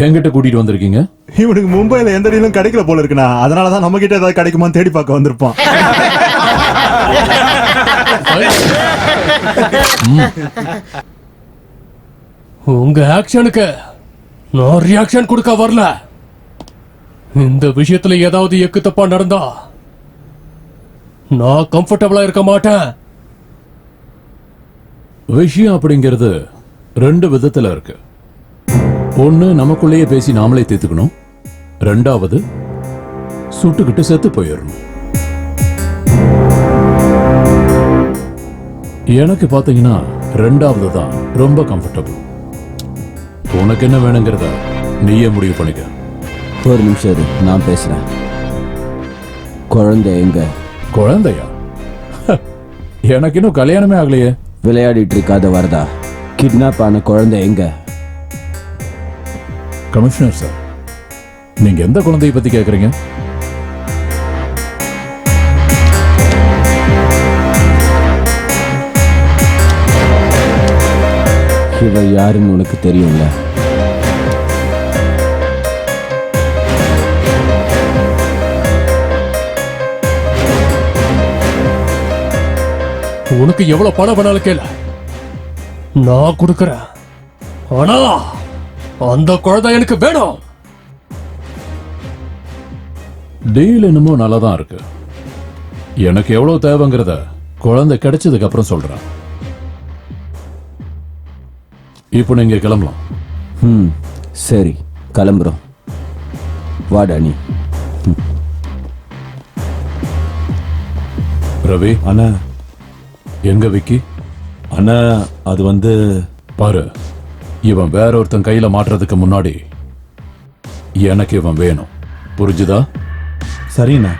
என்கிட்ட கூட்டிட்டு வந்திருக்கீங்க? இவனுக்கு மும்பைல எந்த டீலும் கிடைக்கல போல இருக்குண்ணா, அதனாலதான் நம்ம கிட்ட ஏதாவது கிடைக்குமான்னு தேடி பார்க்க வந்திருப்பான். உங்க ஆக்ஷனுக்கு நான் ரியாக்ஷன் கொடுக்க வரல. இந்த விஷயத்துல ஏதாவது எக்கு தப்பா நடந்தா நான் கம்ஃபர்டபிளா இருக்க மாட்டேன். விஷயம் அப்படிங்கிறது ரெண்டு விதத்துல இருக்கு. ஒண்ணு, நமக்குள்ளேயே பேசி நாமளே தீர்த்துக்கணும். ரெண்டாவது, சுட்டுக்கிட்டு செத்து போயிடணும். எனக்கு பாத்தீங்கன்னா ரெண்டாவது தான் ரொம்ப கம்ஃபர்டபிள். உனக்கு என்ன வேணுங்கிறத நீயே முடிவு பண்ணிக்க. ஒரு நிமிஷம் இரு, நான் பேசுறேன். குழந்தை எங்க? குழந்தையா? எனக்கு இன்னும் கல்யாணமே ஆகலையே. விளையாடிட்டு இருக்காத வரதா, கிட்னாப் ஆன குழந்தை எங்க? கமிஷனர் சார், நீங்க எந்த குழந்தையை பத்தி கேக்குறீங்க? இவ யாருன்னு உனக்கு தெரியும்ல? உனக்கு எவ்வளவு பணம் வேணாலும் கேள, நான் கொடுக்கறேன். ஆனா அந்த குழந்தை எனக்கு வேணும். டீல் என்னமோ நல்லாதான் இருக்கு. எனக்கு எவ்வளவு தேவைங்கிறத குழந்தை கிடைச்சதுக்கு அப்புறம் சொல்றேன். இப்போ நீங்க கிளம்பலாம். சரி, கிளம்புறோம். வாடா நீ. ரவி அண்ணா. எங்க விக்கி? அண்ணா, அது வந்து பாரு, இவன் வேற ஒருத்தன் கையில மாட்டுறதுக்கு முன்னாடி எனக்கு இவன் வேணும். புரிஞ்சுதா? சரிண்ணா.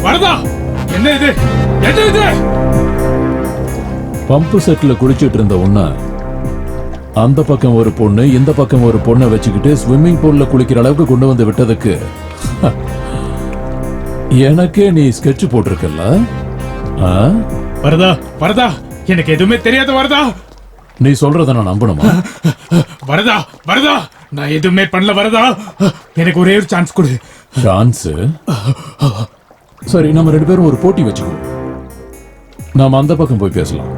வரதா, என்ன இது? என்ன இது? பம்பு செட்ல குளிச்சிட்டு இருந்த உன்ன அந்த பக்கம் ஒரு பொண்ணு இந்த பக்கம் ஒரு பொண்ணை வச்சுக்கிட்டு ஸ்விம்மிங் பூல்ல குளிக்கிற அளவுக்கு கொண்டு வந்து விட்டதுக்கு எனக்கே நீ ஸ்கெட்ச் போட்டிருக்கல. வரதா வரதா, எனக்கு எதுவுமே தெரியாத வரதா. நீ சொல்றத நான் நம்பணுமா? வரதா வரதா, நான் எதுவுமே பண்ணல வரதா. எனக்கு ஒரே ஒரு சான்ஸ் கொடு. சான்ஸ்? சரி, நம்ம 2 பேரும் ஒரு போட்டி வச்சுக்குவோம். நாம அந்த பக்கம் போய் பேசலாம்.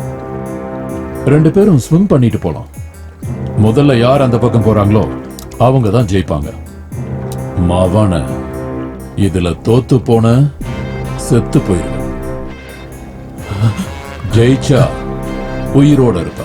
2 பேரும் ஸ்விம் பண்ணிட்டு போலாம். முதல்ல யார் அந்த பக்கம் போறாங்களோ அவங்க தான் ஜெயிப்பாங்க. மவன இதுல தோத்து போன செத்து போயிருவேன். ஜெயிச்சா உயிரோட இருப்ப.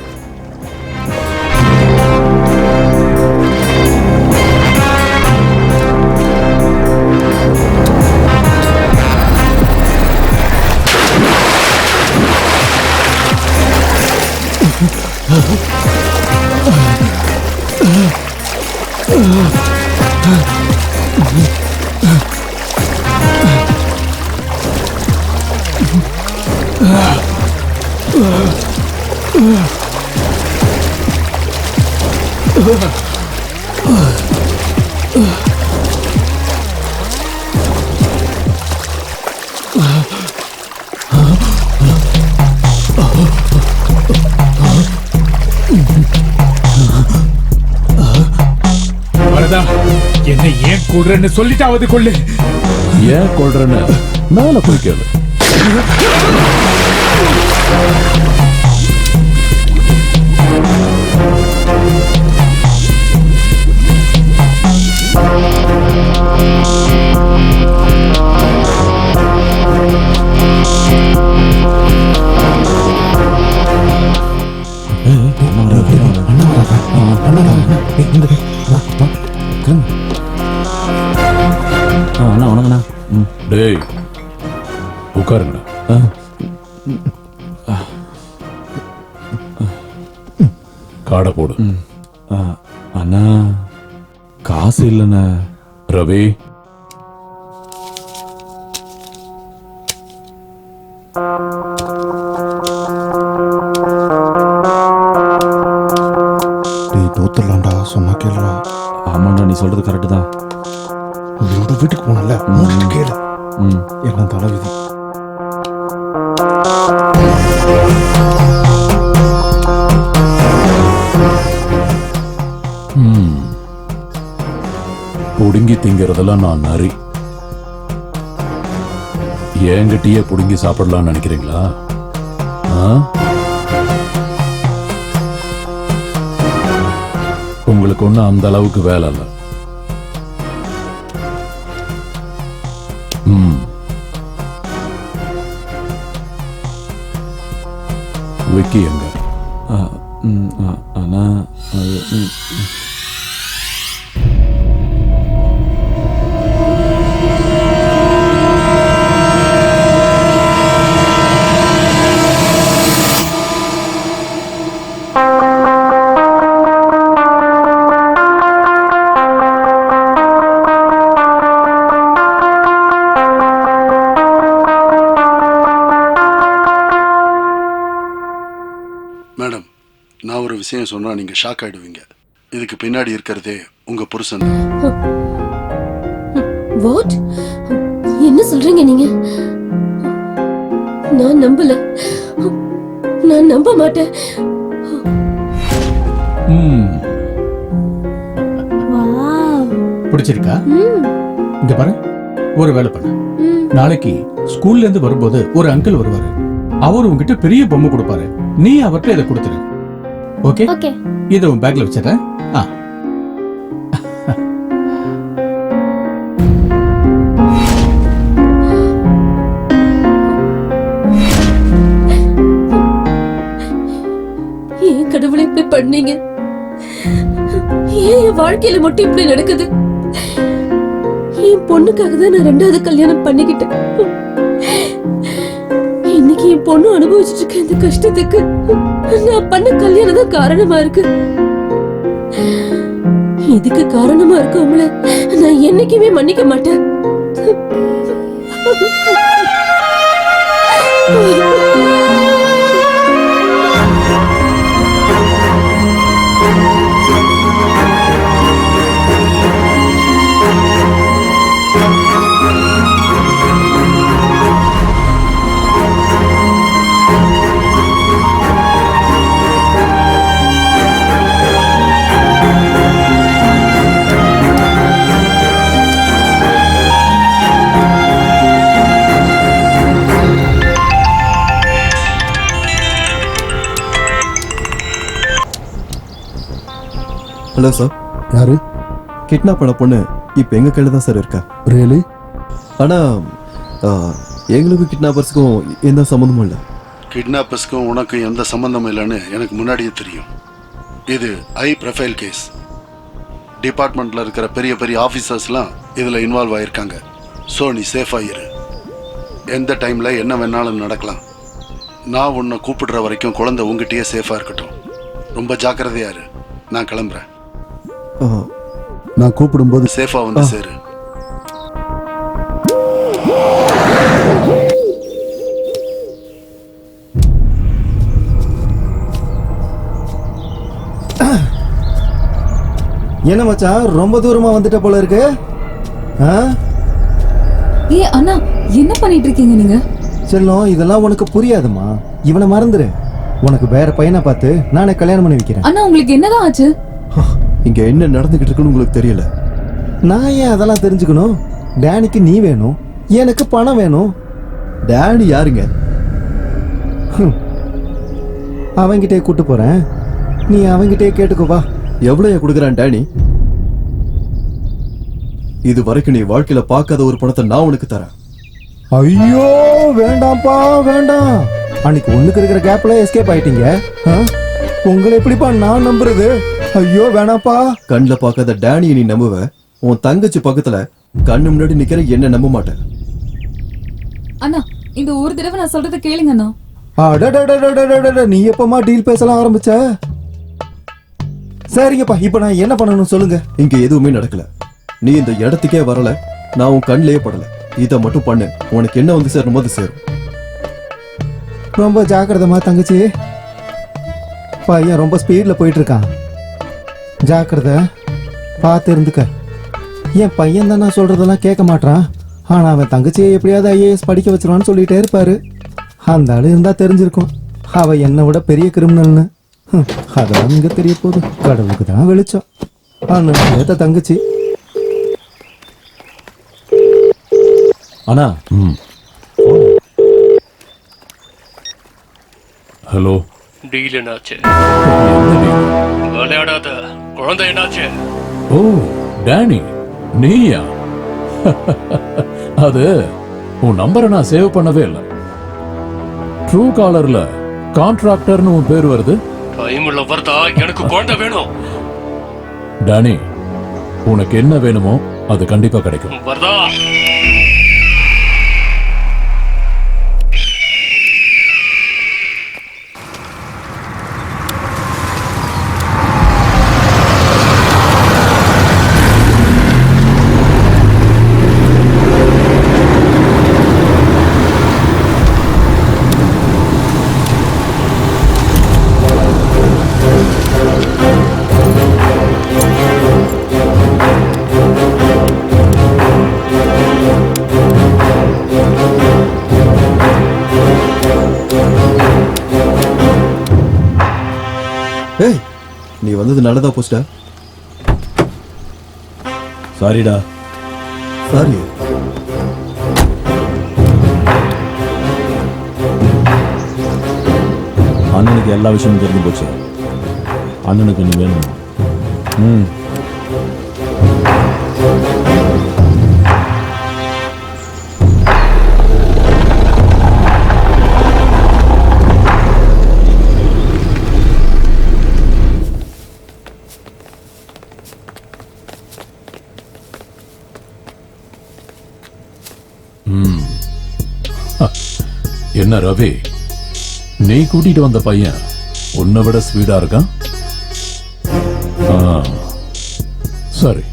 வரதா, என்னை ஏன் கொல்றன்னு சொல்லிட்டாவது கொள்ளு. ஏன் கொல்றன்னு மேல போய் கேளு. அண்ணா வணக்கண்ணா. டேய் உட்காருங்கண்ணா. காடை போடு. அண்ணா காசு இல்லைண்ணா. ரவி, தோத்துடலாம்டா, சொன்னா கேளுடா. ஆமாண்டா, நீ சொல்றது கரெக்டு தான். வீட்டுக்கு போனல கேளு. எல்லாம் தலைவிதி. புடுங்கி திங்கிறதெல்லாம் நான் நரி. என்கிட்டயே புடுங்கி சாப்பிடலாம்னு நினைக்கிறீங்களா? உங்களுக்கு ஒன்றும் அந்த அளவுக்கு வேலை இல்லை. விக்கி எங்க? அண்ணா மேடம், நான் ஒரு விஷயம் சொன்னா நீங்க ஷாக் ஆயிடுவீங்க. இதுக்கு பின்னாடி இருக்கிறதே உங்க புருஷன். வாட்? என்ன சொல்றீங்க நீங்க? நான் நம்பல. நான் நம்ப மாட்டேன். பிடிச்சிருக்கா? இங்க பாரு, ஒரு வேலை பண்ணு. நாளைக்கு ஸ்கூல்ல இருந்து வரும்போது ஒரு அங்கிள் வருவாரு. அவர் உங்ககிட்ட பெரிய பொம்மை கொடுப்பாரு. நீ அவர்கிட்ட இதை கொடுத்துரு. ஓகே? இதை உன் பேக்ல வச்சிடறேன். ஏன் கடவுளை இப்படி பண்ணீங்க? ஏன் என் வாழ்க்கையில மட்டும் இப்படி நடக்குது? என் பொண்ணுக்காக தான் நான் 2வது கல்யாணம் பண்ணிக்கிட்டேன். இன்னைக்கு என் பொண்ணு அனுபவிச்சுட்டு இருக்க இந்த கஷ்டத்துக்கு நான் பண்ண கல்யாணம் தான் காரணமா இருக்கு. இதுக்கு காரணமா இருக்கவங்கள நான் என்னைக்குமே மன்னிக்க மாட்டேன். Hello sir. யாரு? கிட்னாப் பண்ண பொண்ணு இப்போ எங்க கையில தான் சார் இருக்கா. ரியலி? ஆனா எங்களுக்கும் கிட்னாப்பர்ஸ்க்கும் எந்த சம்மந்தமும் இல்லை. கிட்னாப்பர்ஸ்க்கும் உனக்கு எந்த சம்பந்தமும் இல்லைன்னு எனக்கு முன்னாடியே தெரியும். இது ஹை ப்ரொஃபைல் கேஸ். டிபார்ட்மெண்ட்ல இருக்கிற பெரிய பெரிய ஆஃபீஸர்ஸ்லாம் இதில் இன்வால்வ் ஆயிருக்காங்க. ஸோ நீ சேஃபாக இரு. எந்த டைம்ல என்ன வேணாலும் நடக்கலாம். நான் உன்னை கூப்பிடுற வரைக்கும் குழந்தை உங்ககிட்டயே சேஃபாக இருக்கட்டும். ரொம்ப ஜாக்கிரதையா இரு. நான் கிளம்புறேன். நான் கூப்பிடும்போது சேஃபா வந்து சேரு. என்ன மச்சான் ரொம்ப தூரமா வந்துட்ட போல இருக்கு. அண்ணா என்ன பண்ணிட்டு இருக்கீங்க நீங்க? செல்லம் இதெல்லாம் உனக்கு புரியாதுமா. இவனை மறந்துரு. உனக்கு வேற பையனை பார்த்து நானே கல்யாணம் பண்ணி வைக்கிறேன். அண்ணா உங்களுக்கு என்னதான் ஆச்சு? இங்க என்ன நடந்துகிட்டு இருக்குன்னு உங்களுக்கு தெரியல. நான் ஏன் அதெல்லாம் தெரிஞ்சுக்கணும்? டேனிக்கு நீ வேணும், எனக்கு பணம் வேணும். டேனி யாருங்க? அவங்கிட்டே கூட்டு போறேன், நீ அவங்கிட்டே கேட்டுக்கோவா. எவ்வளவு கொடுக்குறான் டேனி? இது வரைக்கும் நீ வாழ்க்கையில பார்க்காத ஒரு பணத்தை நான் உனக்கு தரேன். ஐயோ வேண்டாம்ப்பா வேண்டாம். அன்னைக்கு ஒண்ணுக்கு இருக்கிற கேப்ல எஸ்கேப் ஆயிட்டீங்க. உங்களை எப்படிப்பா நான் நம்புறது? ஐயோ வேணாப்பா. கண்ணில் பார்க்காத டேனியை நீ நம்புவ, உன் தங்கச்சி பக்கத்துல கண்ணு முன்னாடி நிக்கிற என்ன நம்ப மாட்டேன். அண்ணா இந்த ஒரு தடவை நான் சொல்றத கேளுங்க அண்ணா. நீ எப்பமா டீல் பேசலாம் ஆரம்பிச்ச? சரிங்கப்பா, இப்ப நான் என்ன பண்ணணும் சொல்லுங்க. இங்க எதுவுமே நடக்கல. நீ இந்த இடத்துக்கே வரல, நான் உன் கண்ணிலேயே படல. இதை மட்டும் பண்ணு, உனக்கு என்ன வந்து சேரணும் போது சேரும். ரொம்ப ஜாக்கிரதமா தங்கச்சி. பையன் ரொம்ப ஸ்பீட்ல போயிட்டு இருக்கான். ஜாக்கிரத, பார்த்து இருந்துக்க. என் பையன் தான் நான் சொல்றதெல்லாம் கேட்க மாட்டான். ஆனா அவன் தங்கச்சியை எப்படியாவது ஐஏஎஸ் படிக்க வச்சிருவான்னு சொல்லிட்டே இருப்பாரு. அந்த ஆளு இருந்தா தெரிஞ்சிருக்கும் அவ என்னை விட பெரிய கிரிமினல்னு. அதெல்லாம் இங்க தெரிய போகுது. கடவுளுக்கு தான் வெளிச்சம். அண்ணன் தங்கச்சி. அண்ணா. ஹலோ. டீல் என்னாச்சு? விளையாடாத குழந்தை என்னாச்சு? ஓ டேனி நீயா? அது உன் நம்பரை நான் சேவ் பண்ணவே இல்லை. ட்ரூ காலர்ல கான்ட்ராக்டர்னு உன் பேர் வருது. டைம்ல வருதா? எனக்கு குழந்தை வேணும். டேனி உனக்கு என்ன வேணுமோ அது கண்டிப்பா கிடைக்கும். வருதா? ஏய், நீ வந்தது நல்லதா போஸ்டா? சாரிடா. சாரி. அண்ணனுக்கு எல்லா விஷயமும் தெரிஞ்சு போச்சு. அண்ணனுக்கு நீ வேணும். என்ன ரவி, நீ கூட்டிட்டு வந்த பையன் உன்னை விட ஸ்பீடா இருக்கான். சரி,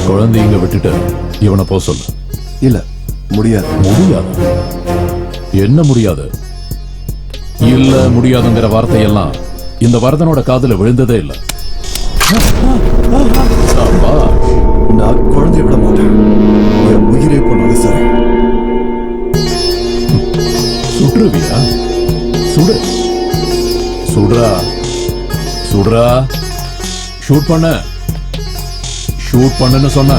குழந்தைங்க விட்டுட்டு இவனை போ சொல்லு. இல்ல, முடியாது. முடியாது? என்ன முடியாது? இல்ல முடியாதுங்கிற வார்த்தையெல்லாம் இந்த வரதனோட காதுல விழுந்ததே இல்ல. நான் குழந்தைய விட மாட்டேன். என் உயிரே போனாலும் சரி. சுடுவியா? சுடு, சுடுறா, சுடுறா. ஷூட் பண்ண, ஷூட் பண்ணுன்னு சொன்ன.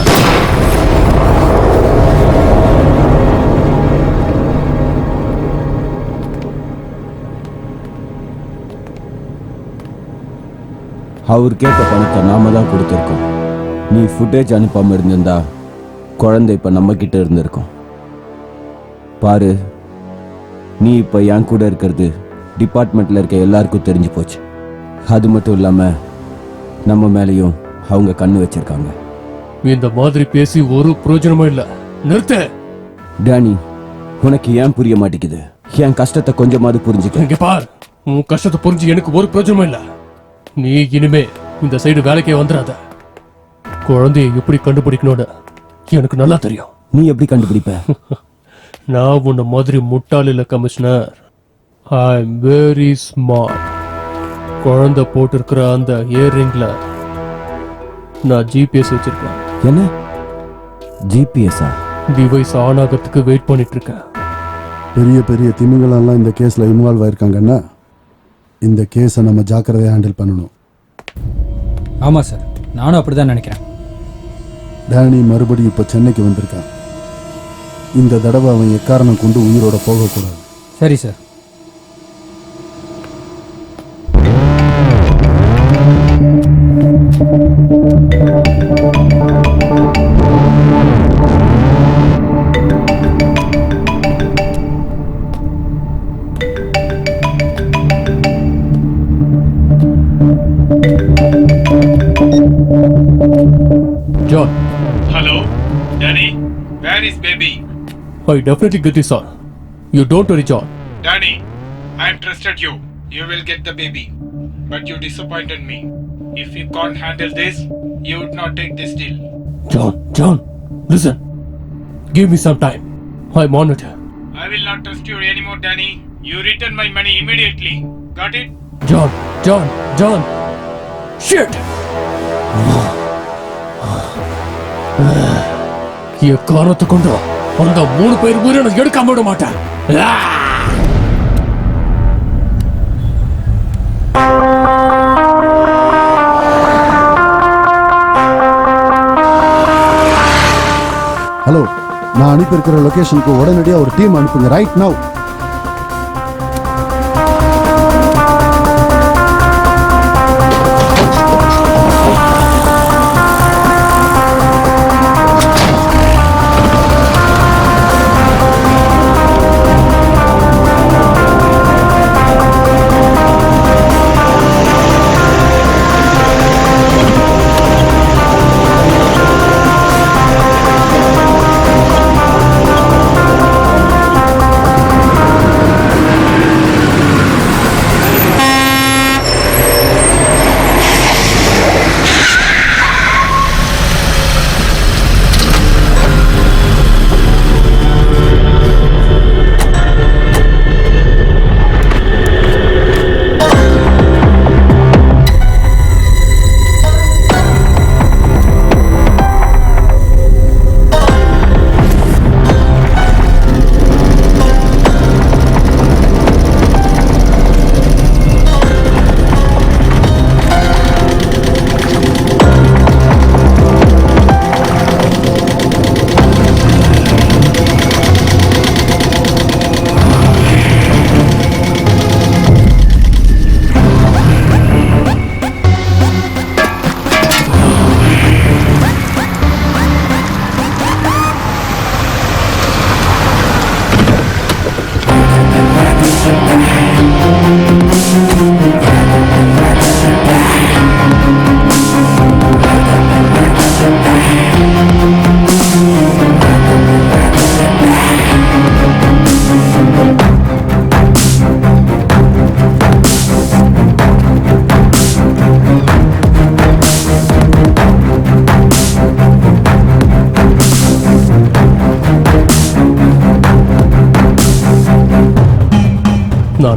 அவர் கேட்ட பணத்தை நாம தான் கொடுத்துருக்கோம். நீ ஃபுட்டேஜ் அனுப்பாம இருந்திருந்தா குழந்தை இப்ப நம்ம கிட்ட இருந்திருக்கும். பாரு, நீ இப்ப என் கூட இருக்கிறது டிபார்ட்மெண்ட்ல இருக்க எல்லாருக்கும் தெரிஞ்சு போச்சு. அது மட்டும் இல்லாம நம்ம மேலேயும் அவங்க கண்ணு வச்சிருக்காங்க. இந்த மாதிரி பேசி ஒரு பிரயோஜனமும் இல்ல. நிறுத்து. டேனி, உனக்கு ஏன் புரிய மாட்டேங்குது? என் கஷ்டத்தை கொஞ்சமாவது புரிஞ்சுக்க. இங்க பார், உன் கஷ்டத்தை புரிஞ்சு எனக்கு ஒரு பிரயோஜனமும் இல்ல. நீ இனிமே இந்த சைடு வேலைக்கே வந்துடாத. குழந்தையை எப்படி கண்டுபிடிக்கணும்னு எனக்கு நல்லா தெரியும். நீ எப்படி கண்டுபிடிப்ப? நான் உன்ன மாதிரி முட்டாள் இல்ல commissioner. I am very smart. குழந்தை போட்டிருக்கிற அந்த இயர்ரிங்ல நான் ஜிபிஎஸ் வச்சிருக்கேன். என்ன ஜிபிஎஸ்ஸா? டிவைஸ் ஆன் ஆகிறதுக்கு வெயிட் பண்ணிட்டு இருக்கேன். பெரிய பெரிய திமிங்கலெல்லாம் இந்த கேஸ்ல இன்வால்வ் ஆயிருக்காங்கன்னா இந்த கேஸை நம்ம ஜாக்கிரதையாக ஹேண்டில் பண்ணணும். ஆமாம் சார், நானும் அப்படி தான் நினைக்கிறேன். டேனி மறுபடியும் இப்போ சென்னைக்கு வந்திருக்கான். இந்த தடவை அவன் எக்காரணம் கொண்டு உயிரோட போகக்கூடாது. சரி sir. John. Hello, Danny. Where is baby? I definitely get this on. You don't worry, John. Danny, I trusted you. You will get the baby. But you disappointed me. If you can't handle this, you would not take this deal. John, listen. Give me some time. I'm on it. I will not trust you anymore, Danny. You return my money immediately. Got it? John. Shit! காரணத்தை கொண்டு அந்த 3 பேர் உயிரை நான் எடுக்காம விட மாட்டேன். Hello, நான் அனுப்பியிருக்கிற லொகேஷனுக்கு உடனடியாக ஒரு டீம் அனுப்புங்க. Right now.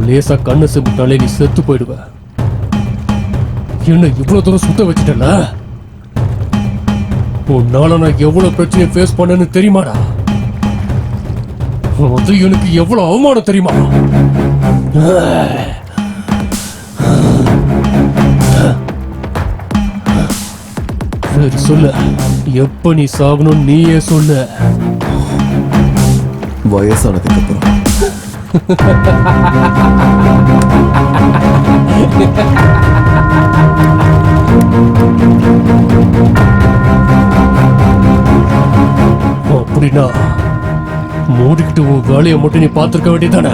லேசா கண்ணு சிம்பிட்டாலே நீ செத்து போயிடுவ. என்ன இவ்வளவு தூரம் சுத்த வச்சுட்டல? உன்னால நான் எவ்வளவு பிரச்சனையை ஃபேஸ் பண்ணேன்னு தெரியுமாடா? அது எனக்கு எவ்வளவு அவமானம் தெரியுமா? சரி சொல்லு, எப்ப நீ சாகணும் நீயே சொல்லு. வயசானதுக்கு அப்புறம். அப்படின்னா மூடிக்கிட்டு உன் வேலையை மட்டும் நீ பார்த்திருக்க வேண்டியதானே?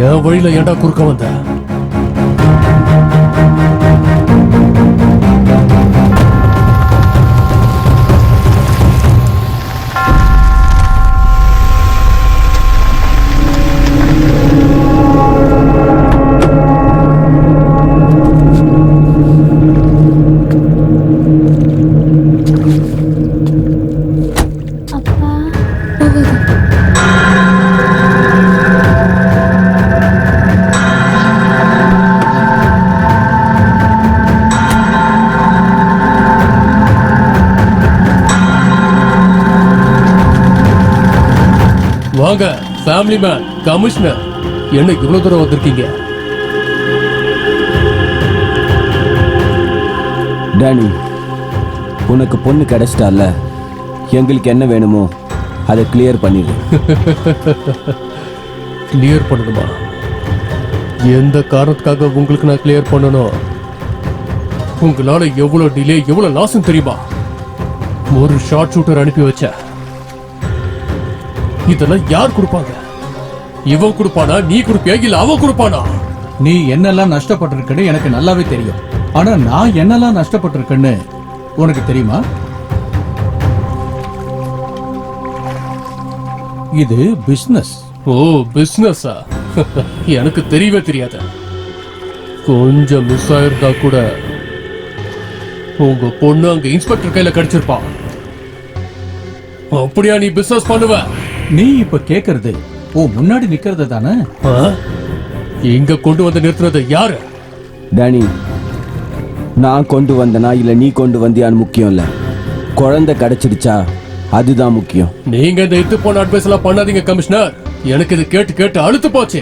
என் வழியில ஏன்டா குறுக்க வந்த? வாங்க ஃபேமிலி மேன், கமிஷனர், என்ன இவ்வளவு தூரம் வந்திருக்கீங்க? டேனி, உனக்கு பொண்ணு கிடைச்சிட்டால, எங்களுக்கு என்ன வேணுமோ அதை கிளியர் பண்ணிடு. கிளியர் பண்ணணுமா? எந்த காரணத்துக்காக உங்களுக்கு நான் கிளியர் பண்ணணும்? உங்களால எவ்வளவு டிலே, எவ்வளவு லாஸ் தெரியுமா? ஒரு ஷார்ட் ஷூட்டர் அனுப்பி வச்ச. இதெல்லாம் யார் கொடுப்பாங்க? இவன் கொடுப்பானா, நீ கொடுப்பியா, இல்ல அவன் கொடுப்பானா? நீ என்னெல்லாம் நஷ்டப்பட்டிருக்கன்னு எனக்கு நல்லாவே தெரியும். ஆனா நான் என்னெல்லாம் நஷ்டப்பட்டிருக்கேன்னு உனக்கு தெரியுமா? இது பிசினஸ். ஓ, பிசினஸா? எனக்கு தெரியவே தெரியாது. கொஞ்சம் மிஸ் ஆயிருந்தா கூட உங்க பொண்ணு அங்க இன்ஸ்பெக்டர் கையில கிடைச்சிருப்பா. அப்படியா நீ பிசினஸ் பண்ணுவ? நீ இப்ப கேக்குறது ஓ முன்னாடி நிக்கிறது தானே? இங்க கொண்டு வந்து நிறுத்துறது யாரு? டேனி, நான் கொண்டு வந்தனா இல்ல நீ கொண்டு வந்தியான்னு முக்கியம் இல்ல, குழந்தை கிடைச்சிடுச்சா அதுதான் முக்கியம். நீங்க இந்த இத்து போன அட்வைஸ் எல்லாம் பண்ணாதீங்க கமிஷனர். எனக்கு இது கேட்டு கேட்டு அழுத்து போச்சு.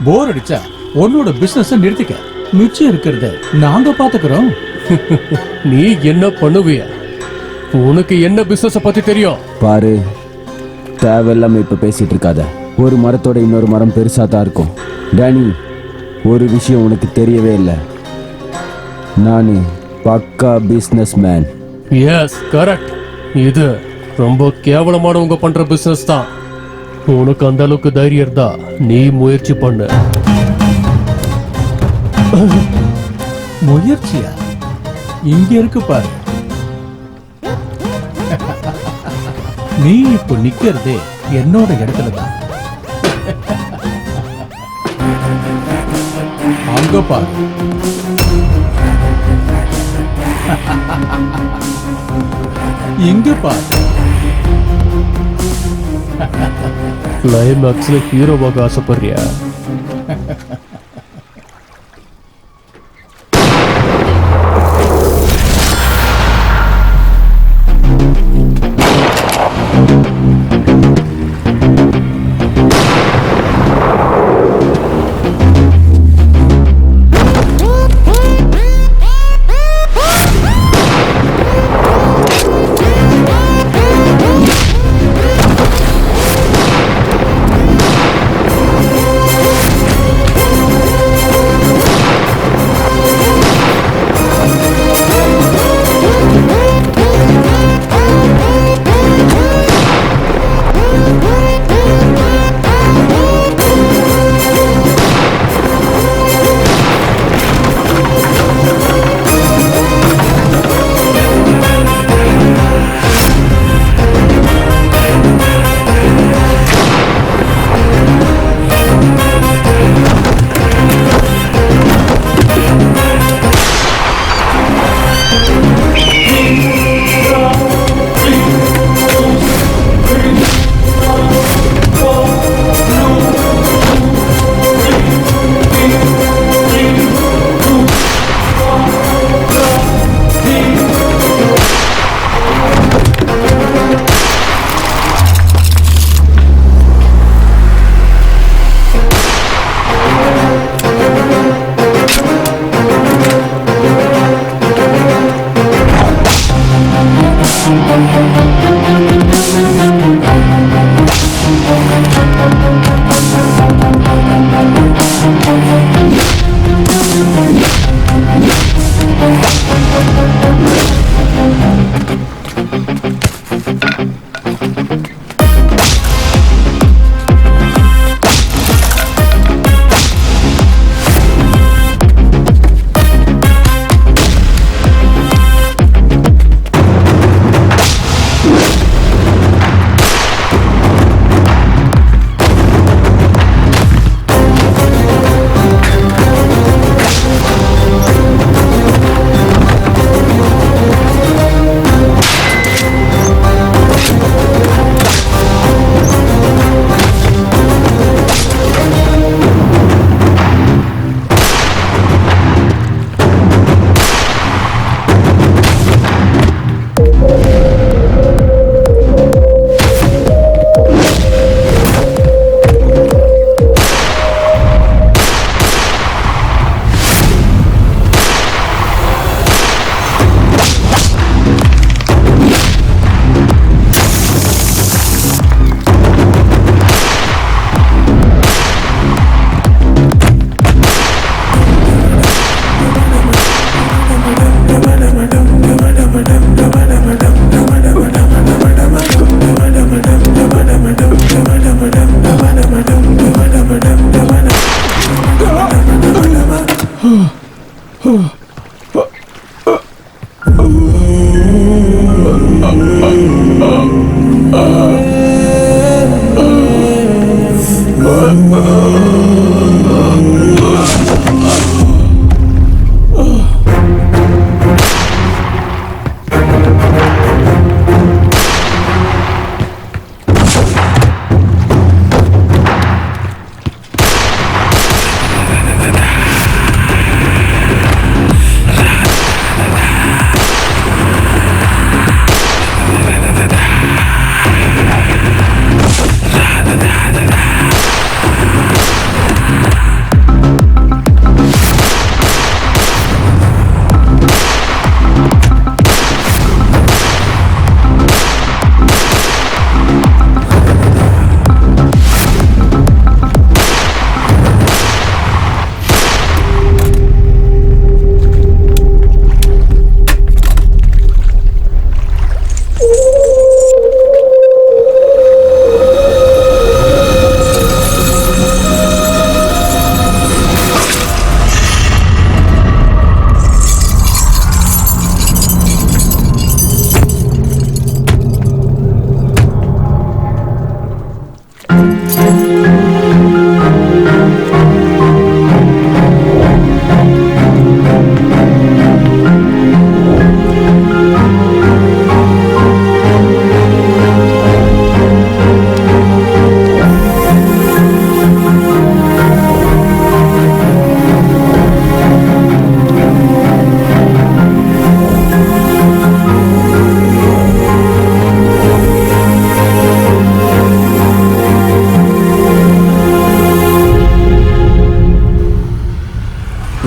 போர் அடிச்சா உன்னோட பிசினஸ் நிறுத்திக்க. மிச்சம் இருக்கிறத நாங்க பாத்துக்கிறோம். நீ என்ன பண்ணுவிய? உனக்கு என்ன பிசினஸ் பத்தி தெரியும்? பாரு, தேவையில்லாம இப்ப பேசிட்டு இருக்காத. ஒரு மரத்தோட இன்னொரு மரம் பெருசா தான் இருக்கும். டேனி, ஒரு விஷயம் உனக்கு தெரியவே இல்லை, நானு பக்கா பிசினஸ் மேன். S, correct. இது ரொம்ப கேவலமானவங்க பண்ற பிசினஸ் தான். உனக்கு அந்த அளவுக்கு தைரியம் இருந்தா நீ முயற்சி பண்ணு. முயற்சியா? இங்க இருக்கு பாரு. நீ இப்போ நிக்கிறதே என்னோட இடத்துல தான். அங்க பாரு. இங்க பாரு. கிளைமேக்ஸ்ல ஹீரோவாக ஆசைப்படுறியா?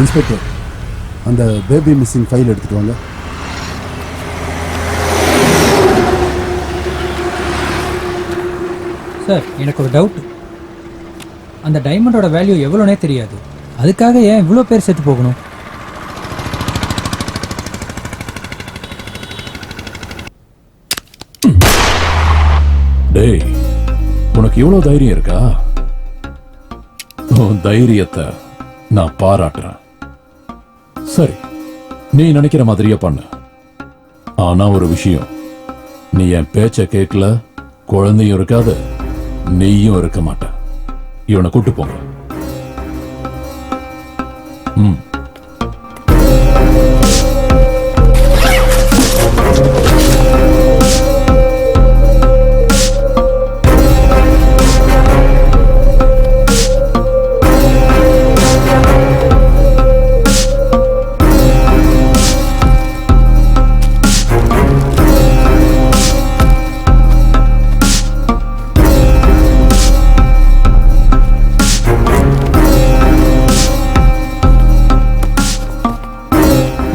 இன்ஸ்பெக்டர், அந்த பேபி மிஸ்ஸிங் ஃபைல் எடுத்துட்டு வாங்க. சார் எனக்கு ஒரு டவுட். அந்த டைமண்டோட வேல்யூ எவ்வளோனே தெரியாது, அதுக்காக ஏன் இவ்வளோ பேர் செத்து போகணும்? டேய், உனக்கு இவ்வளவு தைரியம் இருக்கா? உன் தைரியத்தை நான் பாராட்டுறேன். சரி, நீ நினைக்கிற மாதிரியே பண்ணு. ஆனா ஒரு விஷயம், நீ என் பேச்ச கேட்கல, குழந்தையும் இருக்காது, நீயும் இருக்க மாட்ட. இவனை கூட்டு போங்க. ம்.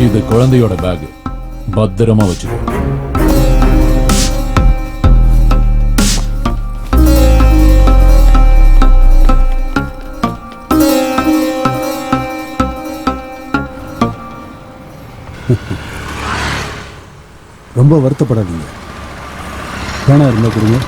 இது குழந்தையோட பேக், பத்திரமா வச்சுக்கோ. ரொம்ப வருத்தப்படாதீங்க. பணம் இருந்தா கொடுங்க.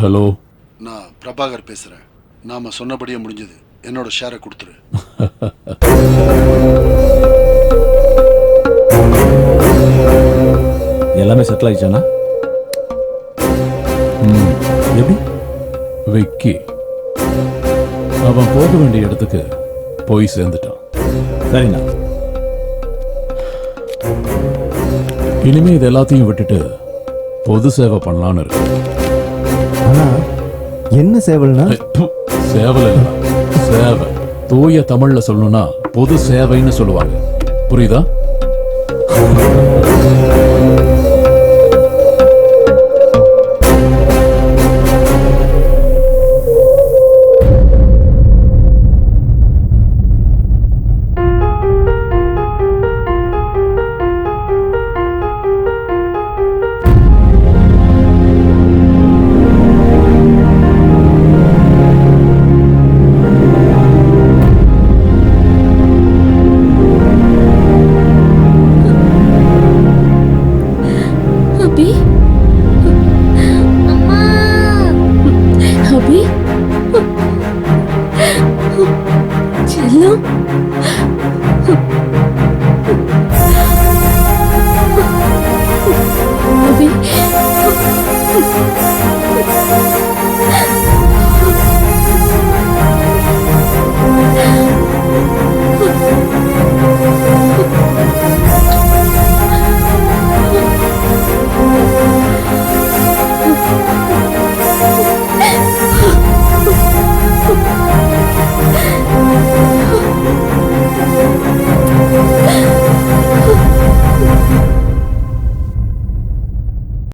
ஹலோ, நான் பிரபாகர் பேசுறேன். நாம சொன்னபடியே முடிஞ்சது. என்னோட ஷேரை கொடுத்துரு. எல்லாமே செட்டில் ஆயிடுச்சானா? எப்படி? விக்கி அவன் போக வேண்டிய இடத்துக்கு போய் சேர்ந்துட்டான். சரிண்ணா. இனிமே இது எல்லாத்தையும் விட்டுட்டு பொது சேவை பண்ணலான்னு இருக்கு. ஆனா என்ன சேவல்னா? சேவல் இல்ல, சேவை. தூய தமிழ்ல சொல்லணும்னா பொது சேவைன்னு சொல்லுவாங்க. புரியுதா? செல்லம்